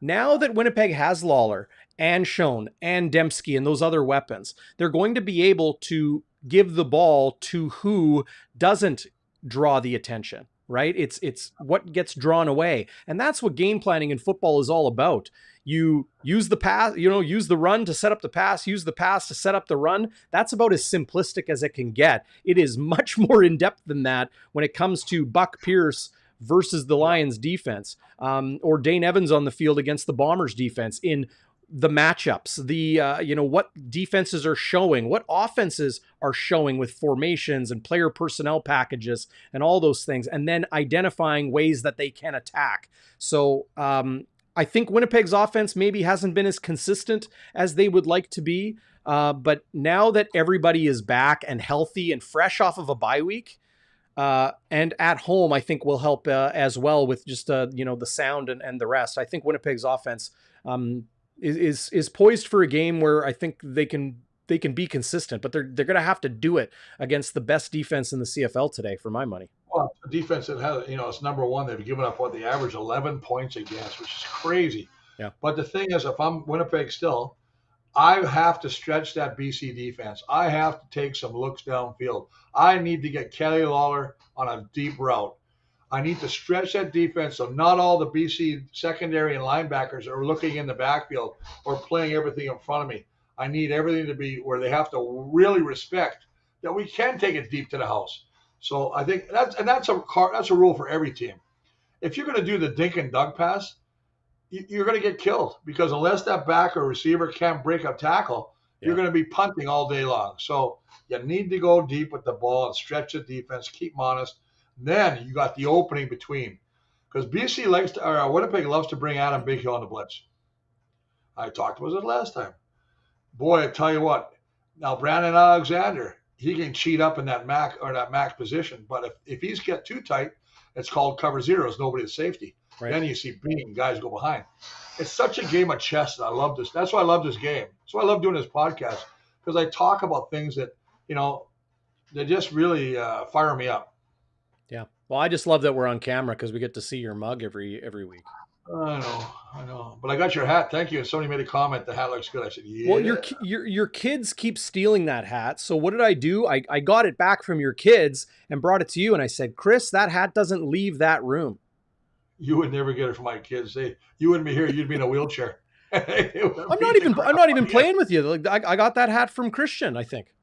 Now that Winnipeg has Lawler and Schoen and Dembski and those other weapons, they're going to be able to give the ball to who doesn't draw the attention, right? It's what gets drawn away. And that's what game planning in football is all about. You use the pass, use the run to set up the pass, use the pass to set up the run. That's about as simplistic as it can get. It is much more in-depth than that when it comes to Buck Pierce versus the Lions defense, or Dane Evans on the field against the Bombers defense in the matchups, what defenses are showing, what offenses are showing with formations and player personnel packages and all those things, and then identifying ways that they can attack. So I think Winnipeg's offense maybe hasn't been as consistent as they would like to be, but now that everybody is back and healthy and fresh off of a bye week, and at home, I think will help as well with just the sound and the rest. I think Winnipeg's offense is poised for a game where I think they can be consistent, but they're going to have to do it against the best defense in the CFL today, for my money. Well, a defense that has it's number one. They've given up the average 11 points against, which is crazy. Yeah. But the thing is, if I'm Winnipeg still, I have to stretch that BC defense. I have to take some looks downfield. I need to get Kelly Lawler on a deep route. I need to stretch that defense so not all the BC secondary and linebackers are looking in the backfield or playing everything in front of me. I need everything to be where they have to really respect that we can take it deep to the house. So I think that's a rule for every team. If you're going to do the dink and dunk pass, you're going to get killed, because unless that back or receiver can't break a tackle, you're going to be punting all day long. So you need to go deep with the ball and stretch the defense, keep them honest. Then you got the opening between, because Winnipeg loves to bring Adam Bighill on the blitz. I talked about it last time. Boy, I tell you what. Now Brandon Alexander, he can cheat up in that max position, but if he's get too tight, it's called cover zeros. Nobody at safety. Right. Then you see guys go behind. It's such a game of chess, and I love this. That's why I love this game. That's why I love doing this podcast, because I talk about things that they just really fire me up. Yeah. Well, I just love that we're on camera because we get to see your mug every week. I know. But I got your hat. Thank you. Somebody made a comment. The hat looks good. I said, yeah. Well, your kids keep stealing that hat. So what did I do? I got it back from your kids and brought it to you. And I said, Chris, that hat doesn't leave that room. You would never get it from my kids. You wouldn't be here. You'd be in a wheelchair. I'm not even playing with you. Like, I got that hat from Christian, I think.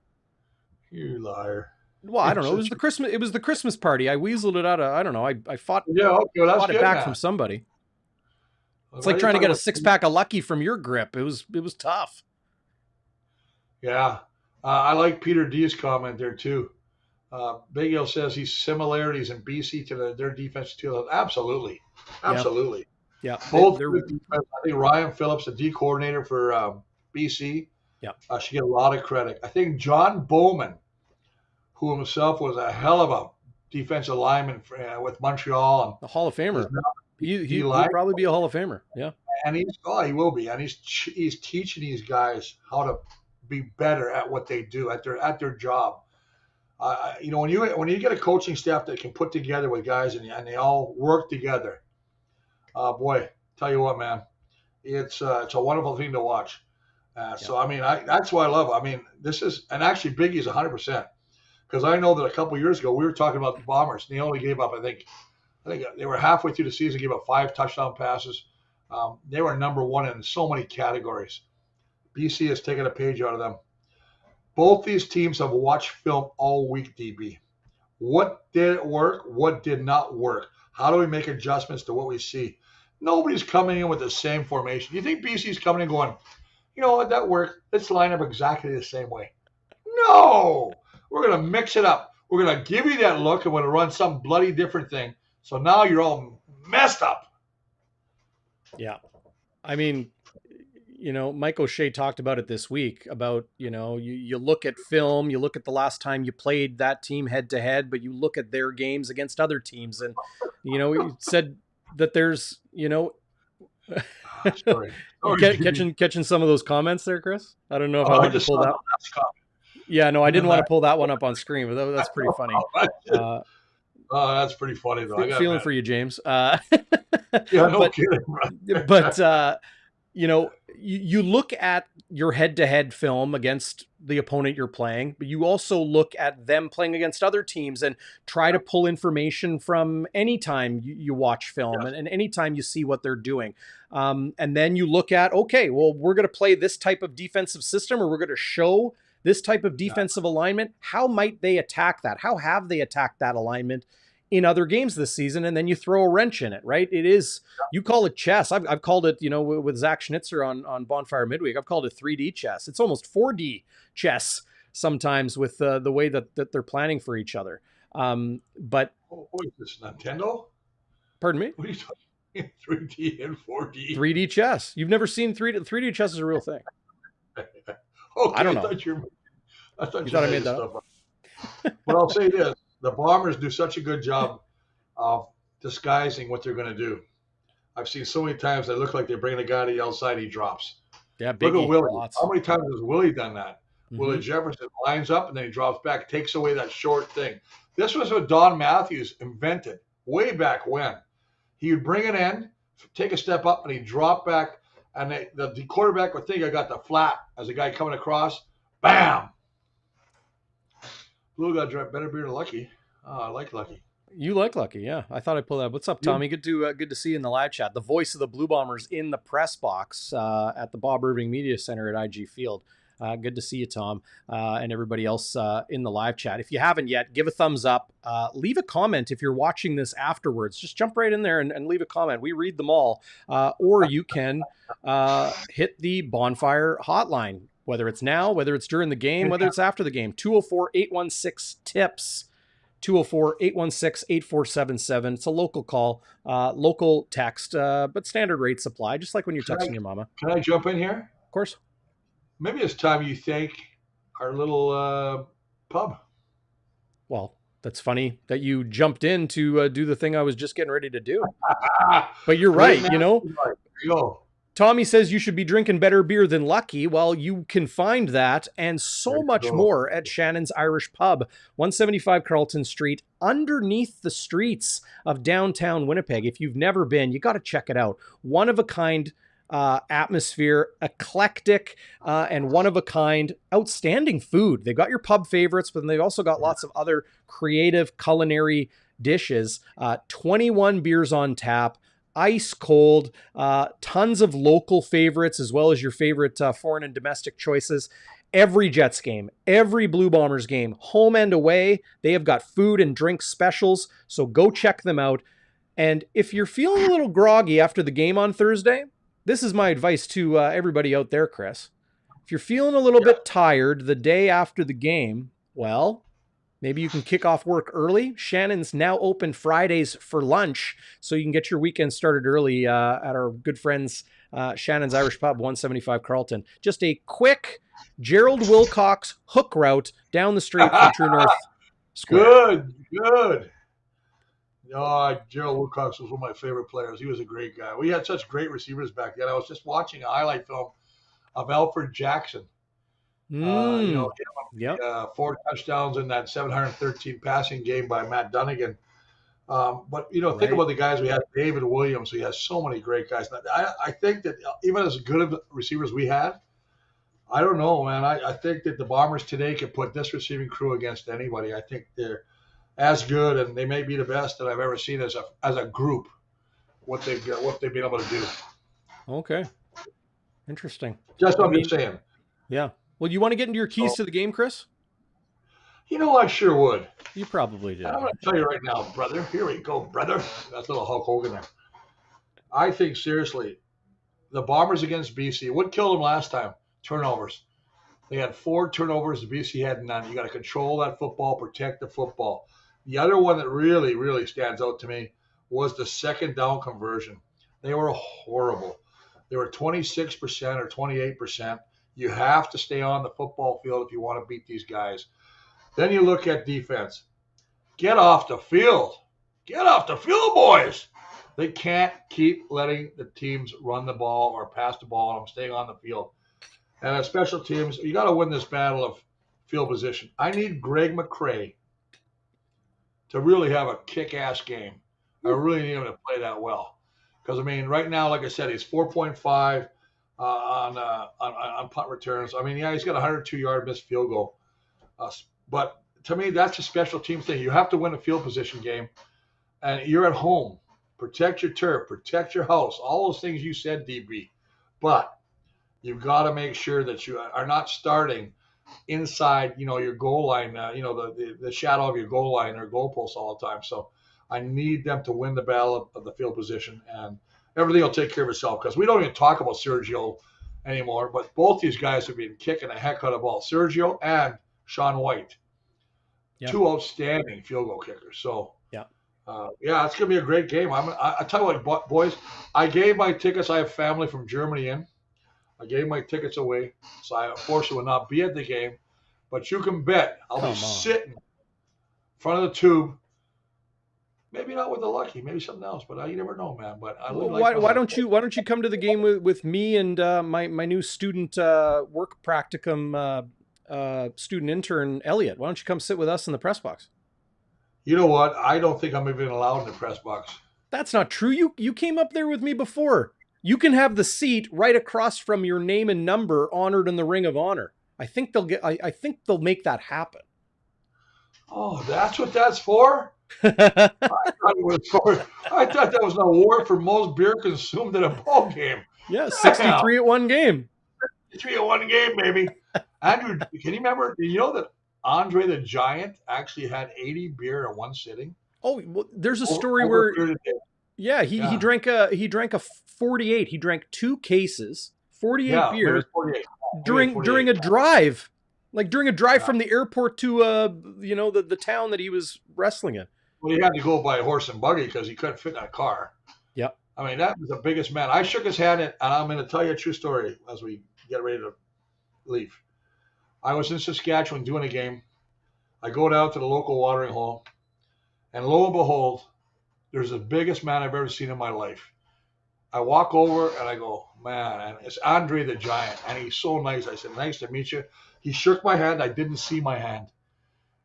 You liar. Well, I don't know. It was the Christmas. It was the Christmas party. I weaseled it out of. I don't know. I fought Yeah, okay, well, that's fought it good, back from man. somebody. It's Why like are you trying to talking get a about? 6-pack of Lucky from your grip. It was tough. Yeah, I like Peter D's comment there too. Big L says he's similarities in BC to their defense too. Absolutely, Yeah, absolutely. yeah. Both They're good defense. I think Ryan Phillips, the D coordinator for BC, yeah. should get a lot of credit. I think John Bowman, who himself was a hell of a defensive lineman with Montreal, The Hall of and is Famer. now D He'll line, probably be a Hall of Famer. Yeah. and he will be, and he's teaching these guys how to be better at what they do at their job. When you get a coaching staff that can put together with guys and they all work together, boy, tell you what, man, it's a wonderful thing to watch. So I mean, that's why I love it. I mean, this is, and actually Biggie's 100%, because I know that a couple years ago we were talking about the Bombers and they only gave up, I think they were halfway through the season, gave up 5 touchdown passes. They were number one in so many categories. BC has taken a page out of them. Both these teams have watched film all week, DB. What did work? What did not work? How do we make adjustments to what we see? Nobody's coming in with the same formation. You think BC's coming in going, you know what, that worked. Let's line up exactly the same way. No! We're going to mix it up. We're going to give you that look and we're going to run some bloody different thing. So now you're all messed up. Yeah. I mean, Mike O'Shea talked about it this week about, you look at film, you look at the last time you played that team head to head, but you look at their games against other teams. And, he said that there's, Sorry. catching some of those comments there, Chris. I don't know if I wanted to pull that. Yeah, no, I didn't want to pull that one up on screen, but that's pretty funny. That's pretty funny though. Feeling for you, James. Yeah, no kidding. But you look at your head-to-head film against the opponent you're playing, but you also look at them playing against other teams and try to pull information from any time you watch film and anytime you see what they're doing. And then you look at, okay, well, we're going to play this type of defensive system, or we're going to show this type of defensive alignment. How might they attack that? How have they attacked that alignment in other games this season? And then you throw a wrench in it, right? It is, you call it chess. I've called it, with Zach Schnitzer on Bonfire Midweek, I've called it 3D chess. It's almost 4D chess sometimes with the way that they're planning for each other. But what is this, Nintendo? Pardon me? What are you talking 3D and 4D? 3D chess. You've never seen 3D chess is a real thing. Okay, I don't know. I thought I made that up. But I'll say this. The Bombers do such a good job of disguising what they're going to do. I've seen so many times they look like they're bringing a guy to the outside, he drops. Yeah, Biggie. Look at Willie. Lots. How many times has Willie done that? Mm-hmm. Willie Jefferson lines up and then he drops back, takes away that short thing. This was what Don Matthews invented way back when. He would bring it in, take a step up, and he'd drop back, and the quarterback would think I got the flat as a guy coming across. Bam! Blue got better beer than Lucky. Oh, I like Lucky. You like Lucky, yeah. I thought I'd pull that. What's up, Tommy? Good to see you in the live chat. The voice of the Blue Bombers in the press box at the Bob Irving Media Center at IG Field. Good to see you, Tom, and everybody else in the live chat. If you haven't yet, give a thumbs up. Leave a comment if you're watching this afterwards. Just jump right in there and leave a comment. We read them all. Or you can hit the Bonfire hotline, whether it's now, whether it's during the game, whether it's after the game. 204-816-TIPS. 204-816-8477. It's a local call, local text, but standard rates apply, just like when you're texting your mama. Can I jump in here? Of course. Maybe it's time you thank our little pub. Well, that's funny that you jumped in to do the thing I was just getting ready to do. But you're right, There you go. Tommy says you should be drinking better beer than Lucky. Well, you can find that and so much more at Shannon's Irish Pub, 175 Carlton Street, underneath the streets of downtown Winnipeg. If you've never been, you got to check it out. One of a kind atmosphere, eclectic, and one of a kind, outstanding food. They've got your pub favorites, but then they've also got lots of other creative culinary dishes. 21 beers on tap. Ice cold, tons of local favorites, as well as your favorite foreign and domestic choices. every Jets game, every Blue Bombers game, home and away. They have got food and drink specials, so go check them out. And if you're feeling a little groggy after the game on Thursday, this is my advice to everybody out there, Chris. If you're feeling a little Yeah. bit tired the day after the game, well, maybe you can kick off work early. Shannon's now open Fridays for lunch, so you can get your weekend started early at our good friends Shannon's Irish Pub, 175 Carlton. Just a quick Gerald Wilcox hook route down the street from True North Square. Good. Oh, Gerald Wilcox was one of my favorite players. He was a great guy. We had such great receivers back then. I was just watching a highlight film of Alfred Jackson. Yep. 4 touchdowns in that 713 passing game by Matt Dunnigan. But think about the guys we had. David Williams. We had so many great guys. I think that even as good of receivers we had, I don't know, man. I think that the Bombers today could put this receiving crew against anybody. I think they're as good, and they may be the best that I've ever seen as a group. What they've been able to do. Okay. Interesting. Just what I'm saying. Yeah. Well, you want to get into your keys to the game, Chris? I sure would. You probably do. I'm going to tell you right now, brother. Here we go, brother. That's a little Hulk Hogan there. I think, seriously, the Bombers against BC, what killed them last time? Turnovers. They had 4 turnovers. The BC had none. You got to control that football, protect the football. The other one that really, really stands out to me was the second down conversion. They were horrible. They were 26% or 28%. You have to stay on the football field if you want to beat these guys. Then you look at defense. Get off the field. Get off the field, boys. They can't keep letting the teams run the ball or pass the ball on them, staying on the field. And at special teams, you got to win this battle of field position. I need Greg McCrae to really have a kick-ass game. I really need him to play that well. Because, right now, like I said, he's 4.5 on punt returns. He's got a 102-yard missed field goal. But to me, that's a special team thing. You have to win a field position game. And you're at home. Protect your turf. Protect your house. All those things you said, DB. But you've got to make sure that you are not starting inside, your goal line, the shadow of your goal line or goalpost all the time. So I need them to win the battle of the field position, and everything will take care of itself, because we don't even talk about Sergio anymore, but both these guys have been kicking the heck out of the ball. Sergio and Sean White, 2 outstanding field goal kickers. So, it's going to be a great game. I tell you what, boys, I gave my tickets. I have family from Germany in. I gave my tickets away, so I unfortunately will not be at the game. But you can bet I'll be sitting in front of the tube. Maybe not with the Lucky, maybe something else, but you never know, man. But why don't you come to the game with me and my new student work practicum student intern Elliot? Why don't you come sit with us in the press box? You know what? I don't think I'm even allowed in the press box. That's not true. You came up there with me before. You can have the seat right across from your name and number honored in the Ring of Honor. I think they'll make that happen. Oh, that's what that's for? I thought that was an award for most beer consumed at a ball game. Yeah, 63 at one game. 63 at one game, baby. Andrew, can you remember? Do you know that Andre the Giant actually had 80 beer in one sitting? Oh, well, there's a story where he drank a 48. He drank 2 cases, 48 beer 48. during a drive. Like during a drive from the airport to the town that he was wrestling in. Well, he had to go by horse and buggy because he couldn't fit in a car. Yep. That was the biggest man. I shook his hand, and I'm going to tell you a true story as we get ready to leave. I was in Saskatchewan doing a game. I go down to the local watering hole, and lo and behold, there's the biggest man I've ever seen in my life. I walk over, and I go, man, and it's Andre the Giant, and he's so nice. I said, nice to meet you. He shook my hand. I didn't see my hand.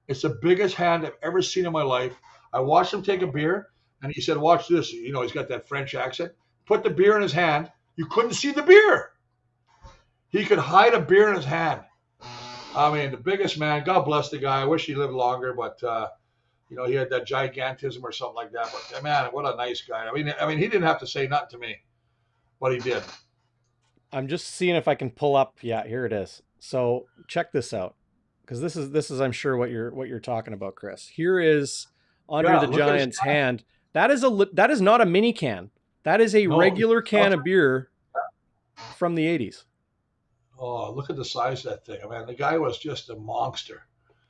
It's the biggest hand I've ever seen in my life. I watched him take a beer, and he said, watch this. He's got that French accent. Put the beer in his hand. You couldn't see the beer. He could hide a beer in his hand. The biggest man. God bless the guy. I wish he lived longer, but, he had that gigantism or something like that. But, man, what a nice guy. He didn't have to say nothing to me, but he did. I'm just seeing if I can pull up. Yeah, here it is. So check this out, because this is I'm sure what you're talking about, Chris. Here is Andre Yeah, the look at his Giant's hand. That is not a mini can. That is a no. regular can of beer from the 80s. Oh, look at the size of that thing. I mean, the guy was just a monster.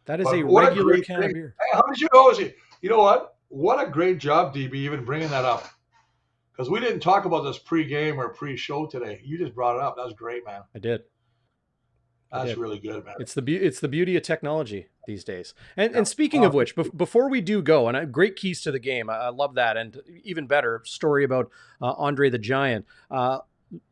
That is a But what a regular great can of thing. beer. Hey, how did you know? You know what? What a great job, DB, even bringing that up. Because we didn't talk about this pre-game or pre-show today. You just brought it up. That was great, man. I did. That's really good, man. It's the beauty of technology these days. And Yeah. speaking of which, before we do go, and great keys to the game, I love that, and even better story about Andre the Giant.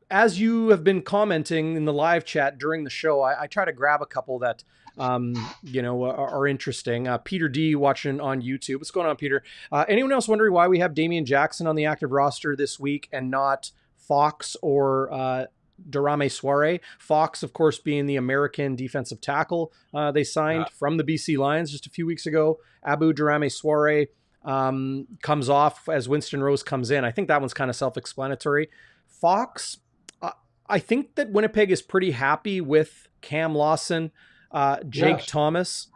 As you have been commenting in the live chat during the show, I try to grab a couple that are interesting. Peter D watching on YouTube. What's going on, Peter? Anyone else wondering why we have Damian Jackson on the active roster this week and not Fox or Darame Soare? Fox, of course, being the American defensive tackle they signed from the BC Lions just a few weeks ago. Abu Darame Soare comes off as Winston Rose comes in. I think that one's kind of self-explanatory. Fox, I think that Winnipeg is pretty happy with Cam Lawson, Jake Thomas,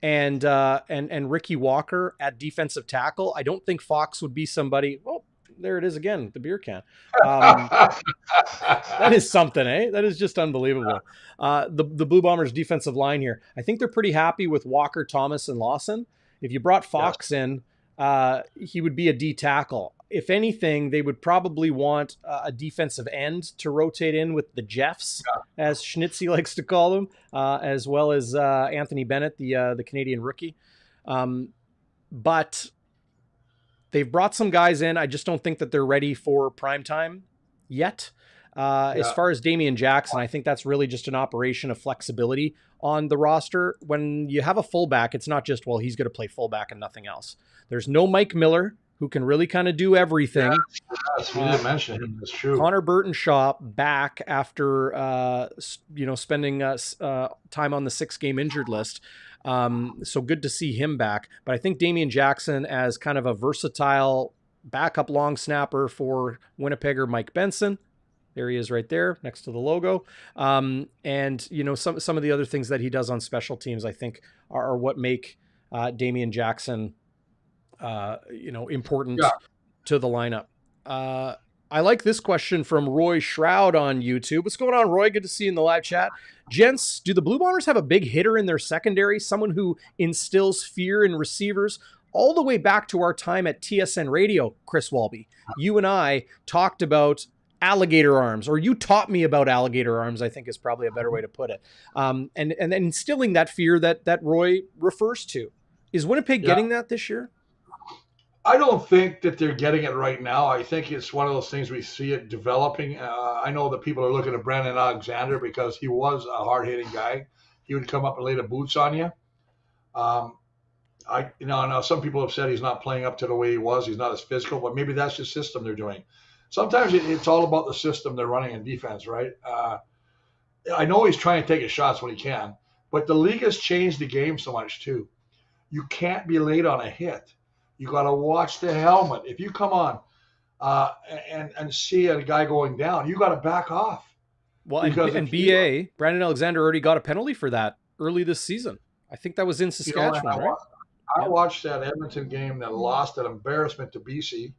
and Ricky Walker at defensive tackle. I don't think Fox would be somebody. Oh, there it is again, the beer can. That is something, eh? That is just unbelievable. The Blue Bombers defensive line here. I think they're pretty happy with Walker, Thomas, and Lawson. If you brought Fox in, he would be a D tackle. If anything, they would probably want a defensive end to rotate in with the Jeffs, as Schnitzy likes to call them, as well as Anthony Bennett, the Canadian rookie. But they've brought some guys in. I just don't think that they're ready for primetime yet. As far as Damian Jackson, I think that's really just an operation of flexibility on the roster. When you have a fullback, it's not just, well, he's going to play fullback and nothing else. There's no Mike Miller, who can really kind of do everything. Yes, we didn't mention him. That's true. Connor Burtonshaw back after spending time on the 6-game injured list. So good to see him back. But I think Damian Jackson as kind of a versatile backup long snapper for Winnipegger Mike Benson. There he is right there next to the logo. And, some of the other things that he does on special teams, I think, are what make Damian Jackson important to the lineup. I like this question from Roy Shroud on YouTube. What's going on, Roy? Good to see you in the live chat. Gents, do the Blue Bombers have a big hitter in their secondary? Someone who instills fear in receivers? All the way back to our time at TSN Radio, Chris Walby. You and I talked about alligator arms, or you taught me about alligator arms, I think is probably a better way to put it. And then instilling that fear that Roy refers to. Is Winnipeg getting that this year? I don't think that they're getting it right now. I think it's one of those things we see it developing. I know that people are looking at Brandon Alexander because he was a hard-hitting guy. He would come up and lay the boots on you. Now some people have said he's not playing up to the way he was. He's not as physical, but maybe that's the system they're doing. Sometimes it's all about the system they're running in defense, right? I know he's trying to take his shots when he can, but the league has changed the game so much too. You can't be late on a hit. You got to watch the helmet. If you come on and see a guy going down, you got to back off. Well, and BA, Brandon Alexander already got a penalty for that early this season. I think that was in Saskatchewan, right? I watched that Edmonton game that lost an embarrassment to BC.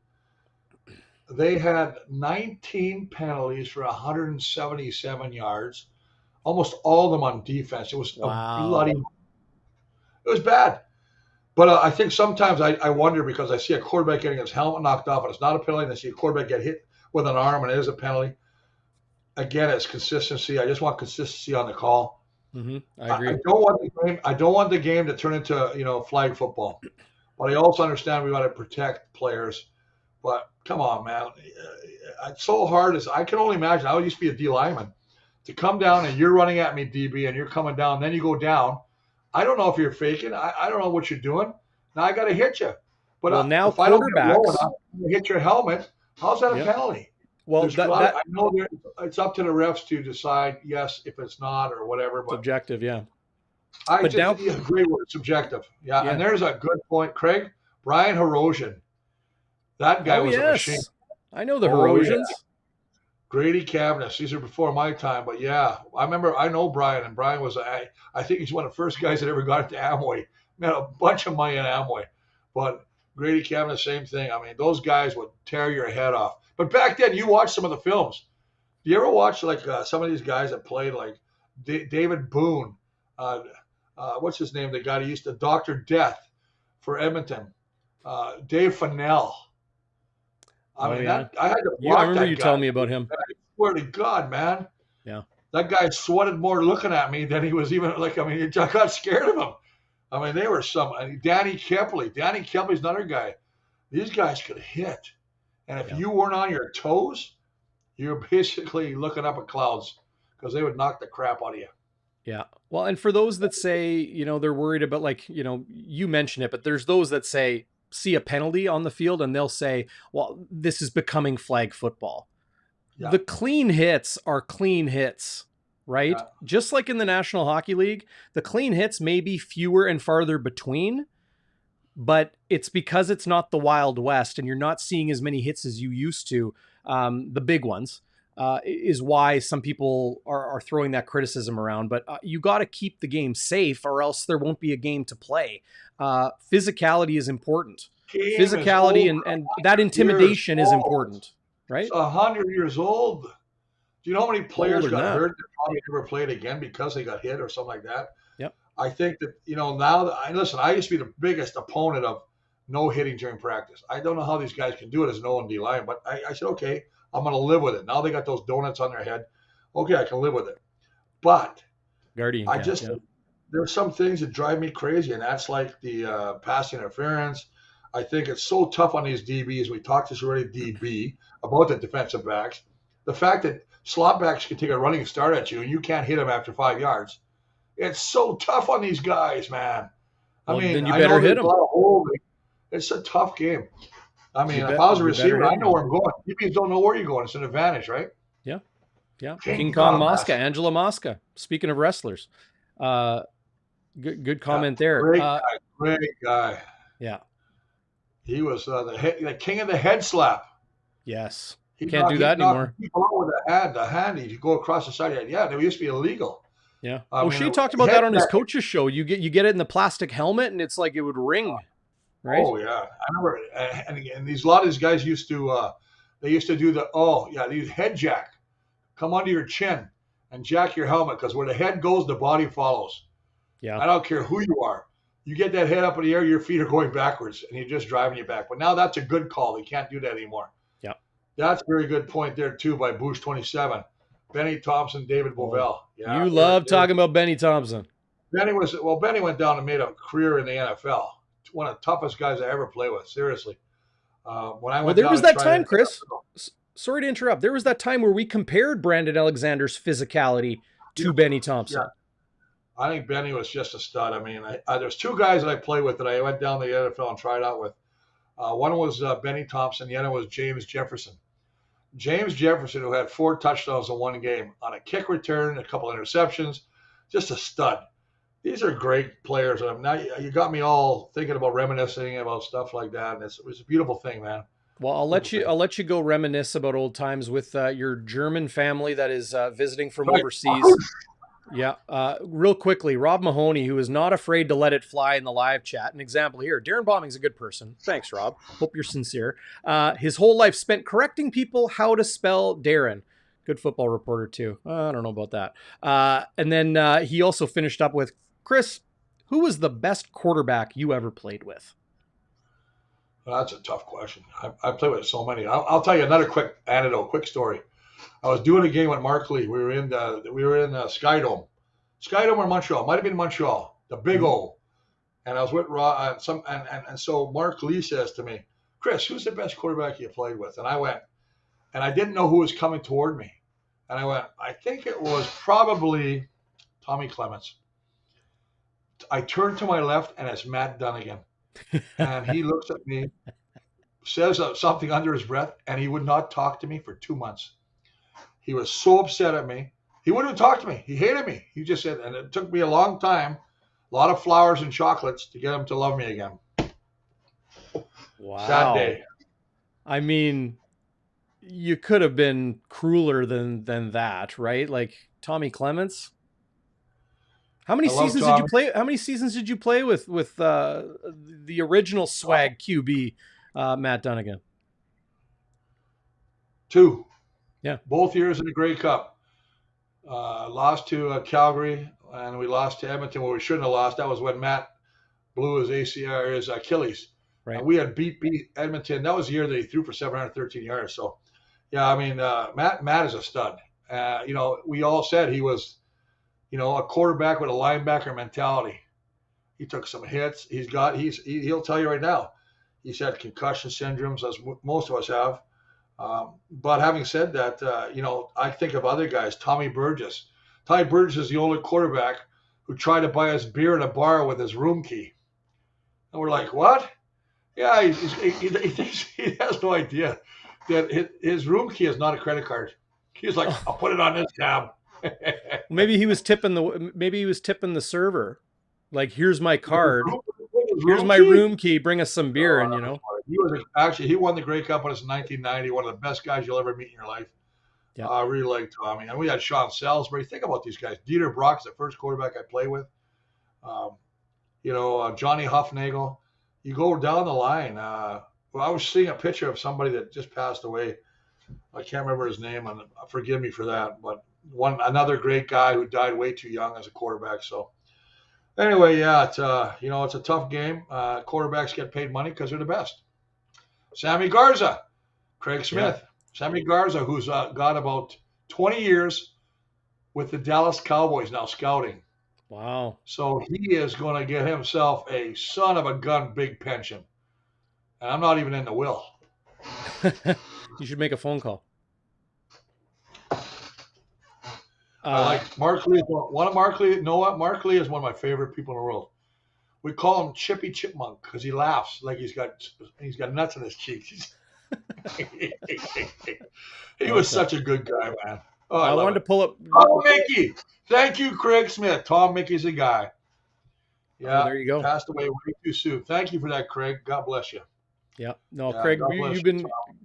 They had 19 penalties for 177 yards, almost all of them on defense. It was it was bad. But I think sometimes I wonder because I see a quarterback getting his helmet knocked off and it's not a penalty, and I see a quarterback get hit with an arm and it is a penalty. Again, it's consistency. I just want consistency on the call. Mm-hmm. I agree. I don't want the game to turn into flag football. But I also understand we got to protect players. But come on, man, it's so hard. I can only imagine. I used to be a D lineman. To come down and you're running at me, DB, and you're coming down, then you go down. I don't know if you're faking. I don't know what you're doing. Now I got to hit you. But now if I don't get low enough, hit your helmet, how's that a penalty? Well, I know it's up to the refs to decide, yes, if it's not or whatever. But subjective, yeah. I agree with it, subjective. Yeah, and there's a good point, Craig. Brian Hirosian. That guy was a machine. I know the Hirosians. Grady Cavness. These are before my time, but yeah, I know Brian, and Brian was, I think he's one of the first guys that ever got into Amway. Made a bunch of money in Amway. But Grady Cavness, same thing. I mean, those guys would tear your head off. But back then, you watched some of the films. Do you ever watch like some of these guys that played like David Boone? What's his name? The guy who used to Dr. Death for Edmonton. Dave Fennell. I mean, yeah. I had to I block remember that you guy. telling me about him. I swear to God, man. Yeah. That guy sweated more looking at me than he was even like, I mean, I got scared of him. I mean, they were some. Danny Kepley. Danny Kepley's another guy. These guys could hit. And if you weren't on your toes, you're basically looking up at clouds because they would knock the crap out of you. Yeah. Well, and for those that say, you know, they're worried about, like, you know, you mention it, but there's those that say, see a penalty on the field and they'll say, well, this is becoming flag football. Yeah. The clean hits are clean hits, right? Yeah. Just like in the National Hockey League, the clean hits may be fewer and farther between, but it's because it's not the Wild West and you're not seeing as many hits as you used to, the big ones. Is why some people are throwing that criticism around. But you got to keep the game safe or else there won't be a game to play. Physicality is important. Physicality and that intimidation is important, right? It's 100 years old. Do you know how many players got hurt that probably never played again because they got hit or something like that? Yep. I think that, you know, now, listen, I used to be the biggest opponent of no hitting during practice. I don't know how these guys can do it as an O&D line, but I said, okay, I'm going to live with it. Now they got those donuts on their head. Okay, I can live with it. But there's some things that drive me crazy, and that's like the passing interference. I think it's so tough on these DBs. We talked this already, DB, about the defensive backs. The fact that slot backs can take a running start at you and you can't hit them after 5 yards. It's so tough on these guys, man. I mean, then you better hit them. It's a tough game. I mean, if I was a receiver, I know where I'm going. DBs don't know where you're going. It's an advantage, right? Yeah. Yeah. King Kong Mosca, Angela Mosca. Speaking of wrestlers. Good comment there. Great guy. Yeah. He was the king of the head slap. Yes. Can't do that anymore. People out with the hand, you go across the side of the head. Yeah, they used to be illegal. Yeah. She talked about that on his coach's show. You get it in the plastic helmet, and it's like it would ring. Right? Oh yeah, I remember. And a lot of these guys used to they used to do these head jack. Come under your chin and jack your helmet, because where the head goes, the body follows. Yeah. I don't care who you are. You get that head up in the air, your feet are going backwards, and you're just driving you back. But now that's a good call. They can't do that anymore. Yeah. That's a very good point there too by Bush 27. Benny Thompson, David Bovell. Yeah, you love talking about Benny Thompson. Benny went down and made a career in the NFL. One of the toughest guys I ever played with. Seriously. There was that time, Chris. Sorry to interrupt. There was that time where we compared Brandon Alexander's physicality to Benny Thompson. Yeah. I think Benny was just a stud. I mean, there's two guys that I played with that I went down the NFL and tried out with. One was Benny Thompson. The other was James Jefferson. James Jefferson, who had 4 touchdowns in one game on a kick return, a couple interceptions, just a stud. These are great players. Now you got me all thinking about reminiscing about stuff like that, and it was a beautiful thing, man. Well, I'll let you go reminisce about old times with your German family that is visiting from overseas. Yeah. Real quickly, Rob Mahoney, who is not afraid to let it fly in the live chat. An example here. Darrin Bauming's a good person. Thanks, Rob. Hope you're sincere. His whole life spent correcting people how to spell Darrin. Good football reporter, too. I don't know about that. And then he also finished up with, Chris, who was the best quarterback you ever played with? Well, that's a tough question. I played with so many. I'll tell you another quick story. I was doing a game with Mark Lee. We were in Skydome or Montreal. Might have been Montreal. The Big O. And I was with Rob. And so Mark Lee says to me, "Chris, who's the best quarterback you played with?" And I went, and I didn't know who was coming toward me. And I went, I think it was probably Tommy Clements. I turned to my left, and it's Matt Dunnigan. And he looks at me, says something under his breath, and he would not talk to me for 2 months. He was so upset at me. He wouldn't even talk to me. He hated me. He just said, and it took me a long time, a lot of flowers and chocolates to get him to love me again. Wow. Sad day. I mean, you could have been crueler than that, right? Like Tommy Clements. How many I love seasons did you Tommy. play? How many seasons did you play with the original swag QB, Matt Dunnigan? 2, Yeah, both years in the Grey Cup. Lost to Calgary, and we lost to Edmonton where we shouldn't have lost. That was when Matt blew his ACL, his Achilles. right. And we had beat Edmonton. That was the year that he threw for 713 yards. So, yeah, I mean, Matt is a stud. We all said he was, a quarterback with a linebacker mentality. He took some hits. He'll tell you right now, he's had concussion syndromes, as most of us have. But having said that, I think of other guys. Tommy Burgess. Tommy Burgess is the only quarterback who tried to buy us beer at a bar with his room key. And we're like, what? Yeah, he has no idea that his room key is not a credit card. He's like, I'll put it on this tab. Maybe he was tipping the server. Like, here's my card. Here's my room key. Bring us some beer, and He won the Grey Cup when it's 1990. One of the best guys you'll ever meet in your life. Yeah. I really like Tommy. And we had Sean Salisbury. Think about these guys. Dieter Brock's the first quarterback I played with. Johnny Huffnagel. You go down the line. I was seeing a picture of somebody that just passed away. I can't remember his name, and forgive me for that. But another great guy who died way too young as a quarterback. So anyway, yeah, it's a tough game. Quarterbacks get paid money because they're the best. Sammy Garza, Craig Smith. Yeah. Sammy Garza, who's got about 20 years with the Dallas Cowboys now scouting. Wow. So he is going to get himself a son of a gun big pension. And I'm not even in the will. You should make a phone call. I like Mark Lee. Mark Lee is one of my favorite people in the world. We call him Chippy Chipmunk because he laughs like he's got nuts in his cheeks. He was such a good guy, man. Oh, I wanted to pull up. Oh, Mickey. Thank you, Craig Smith. Tom Mickey's a guy. Yeah, there you go. Passed away way too soon. Thank you for that, Craig. God bless you. Yeah. No, Craig,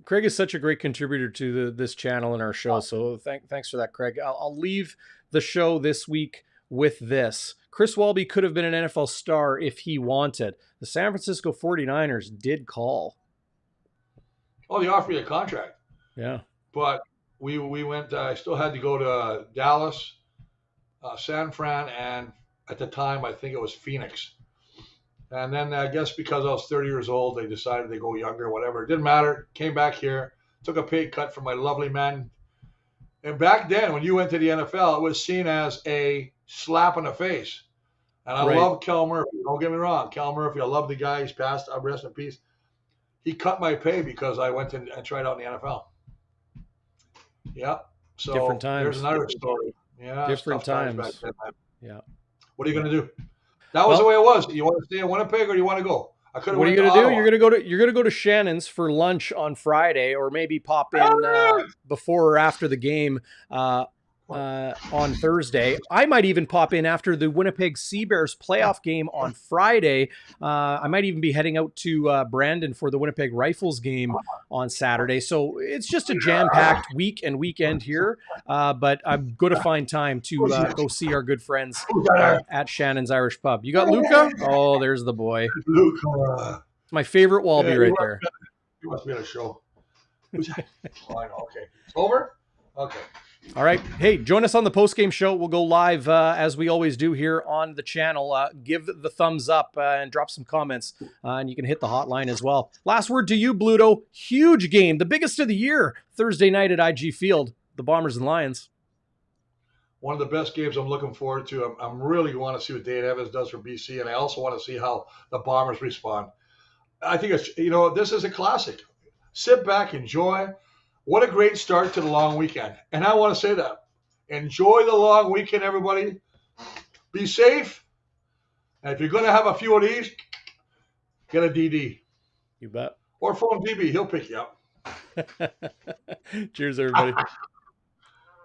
Craig is such a great contributor to this channel and our show. So thanks for that, Craig. I'll leave the show this week with this. Chris Walby could have been an NFL star if he wanted. The San Francisco 49ers did call. Oh, they offered me a contract. Yeah. But we went, I still had to go to Dallas, San Fran, and at the time, I think it was Phoenix. And then I guess because I was 30 years old, they decided to go younger, whatever. It didn't matter. Came back here, took a pay cut from my lovely man. And back then, when you went to the NFL, it was seen as a slap in the face. And I love Cal Murphy. Don't get me wrong. Cal Murphy, I love the guy. He's passed. Rest in peace. He cut my pay because I went and tried out in the NFL. Yeah. So different times. There's another story. Yeah. Different times. Back then, yeah. What are you going to do? That was the way it was. You want to stay in Winnipeg or do you want to go? I could have. What are you going to do? You're going to go to Shannon's for lunch on Friday, or maybe pop in before or after the game on Thursday. I might even pop in after the Winnipeg Sea Bears playoff game on Friday. I might even be heading out to Brandon for the Winnipeg Rifles game on Saturday. So it's just a jam-packed week and weekend here. But I'm going to find time to go see our good friends at Shannon's Irish Pub. You got Luca? Oh, there's the boy. Luca. It's my favorite Walby right there. He must be on a show. Oh, I know. Okay. It's over? Okay. All right. Hey, join us on the postgame show. We'll go live as we always do here on the channel. Give the thumbs up and drop some comments. And you can hit the hotline as well. Last word to you, Bluto. Huge game, the biggest of the year, Thursday night at IG Field. The Bombers and Lions. One of the best games I'm looking forward to. I'm really want to see what Dane Evans does for BC, and I also want to see how the Bombers respond. I think it's this is a classic. Sit back, enjoy. What a great start to the long weekend. And I want to say that. Enjoy the long weekend, everybody. Be safe. And if you're going to have a few of these, get a DD. You bet. Or phone DB. He'll pick you up. Cheers, everybody.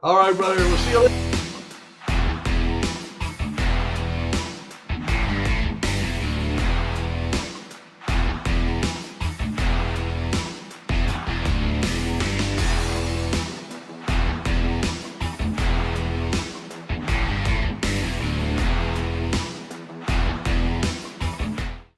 All right, brother. We'll see you later.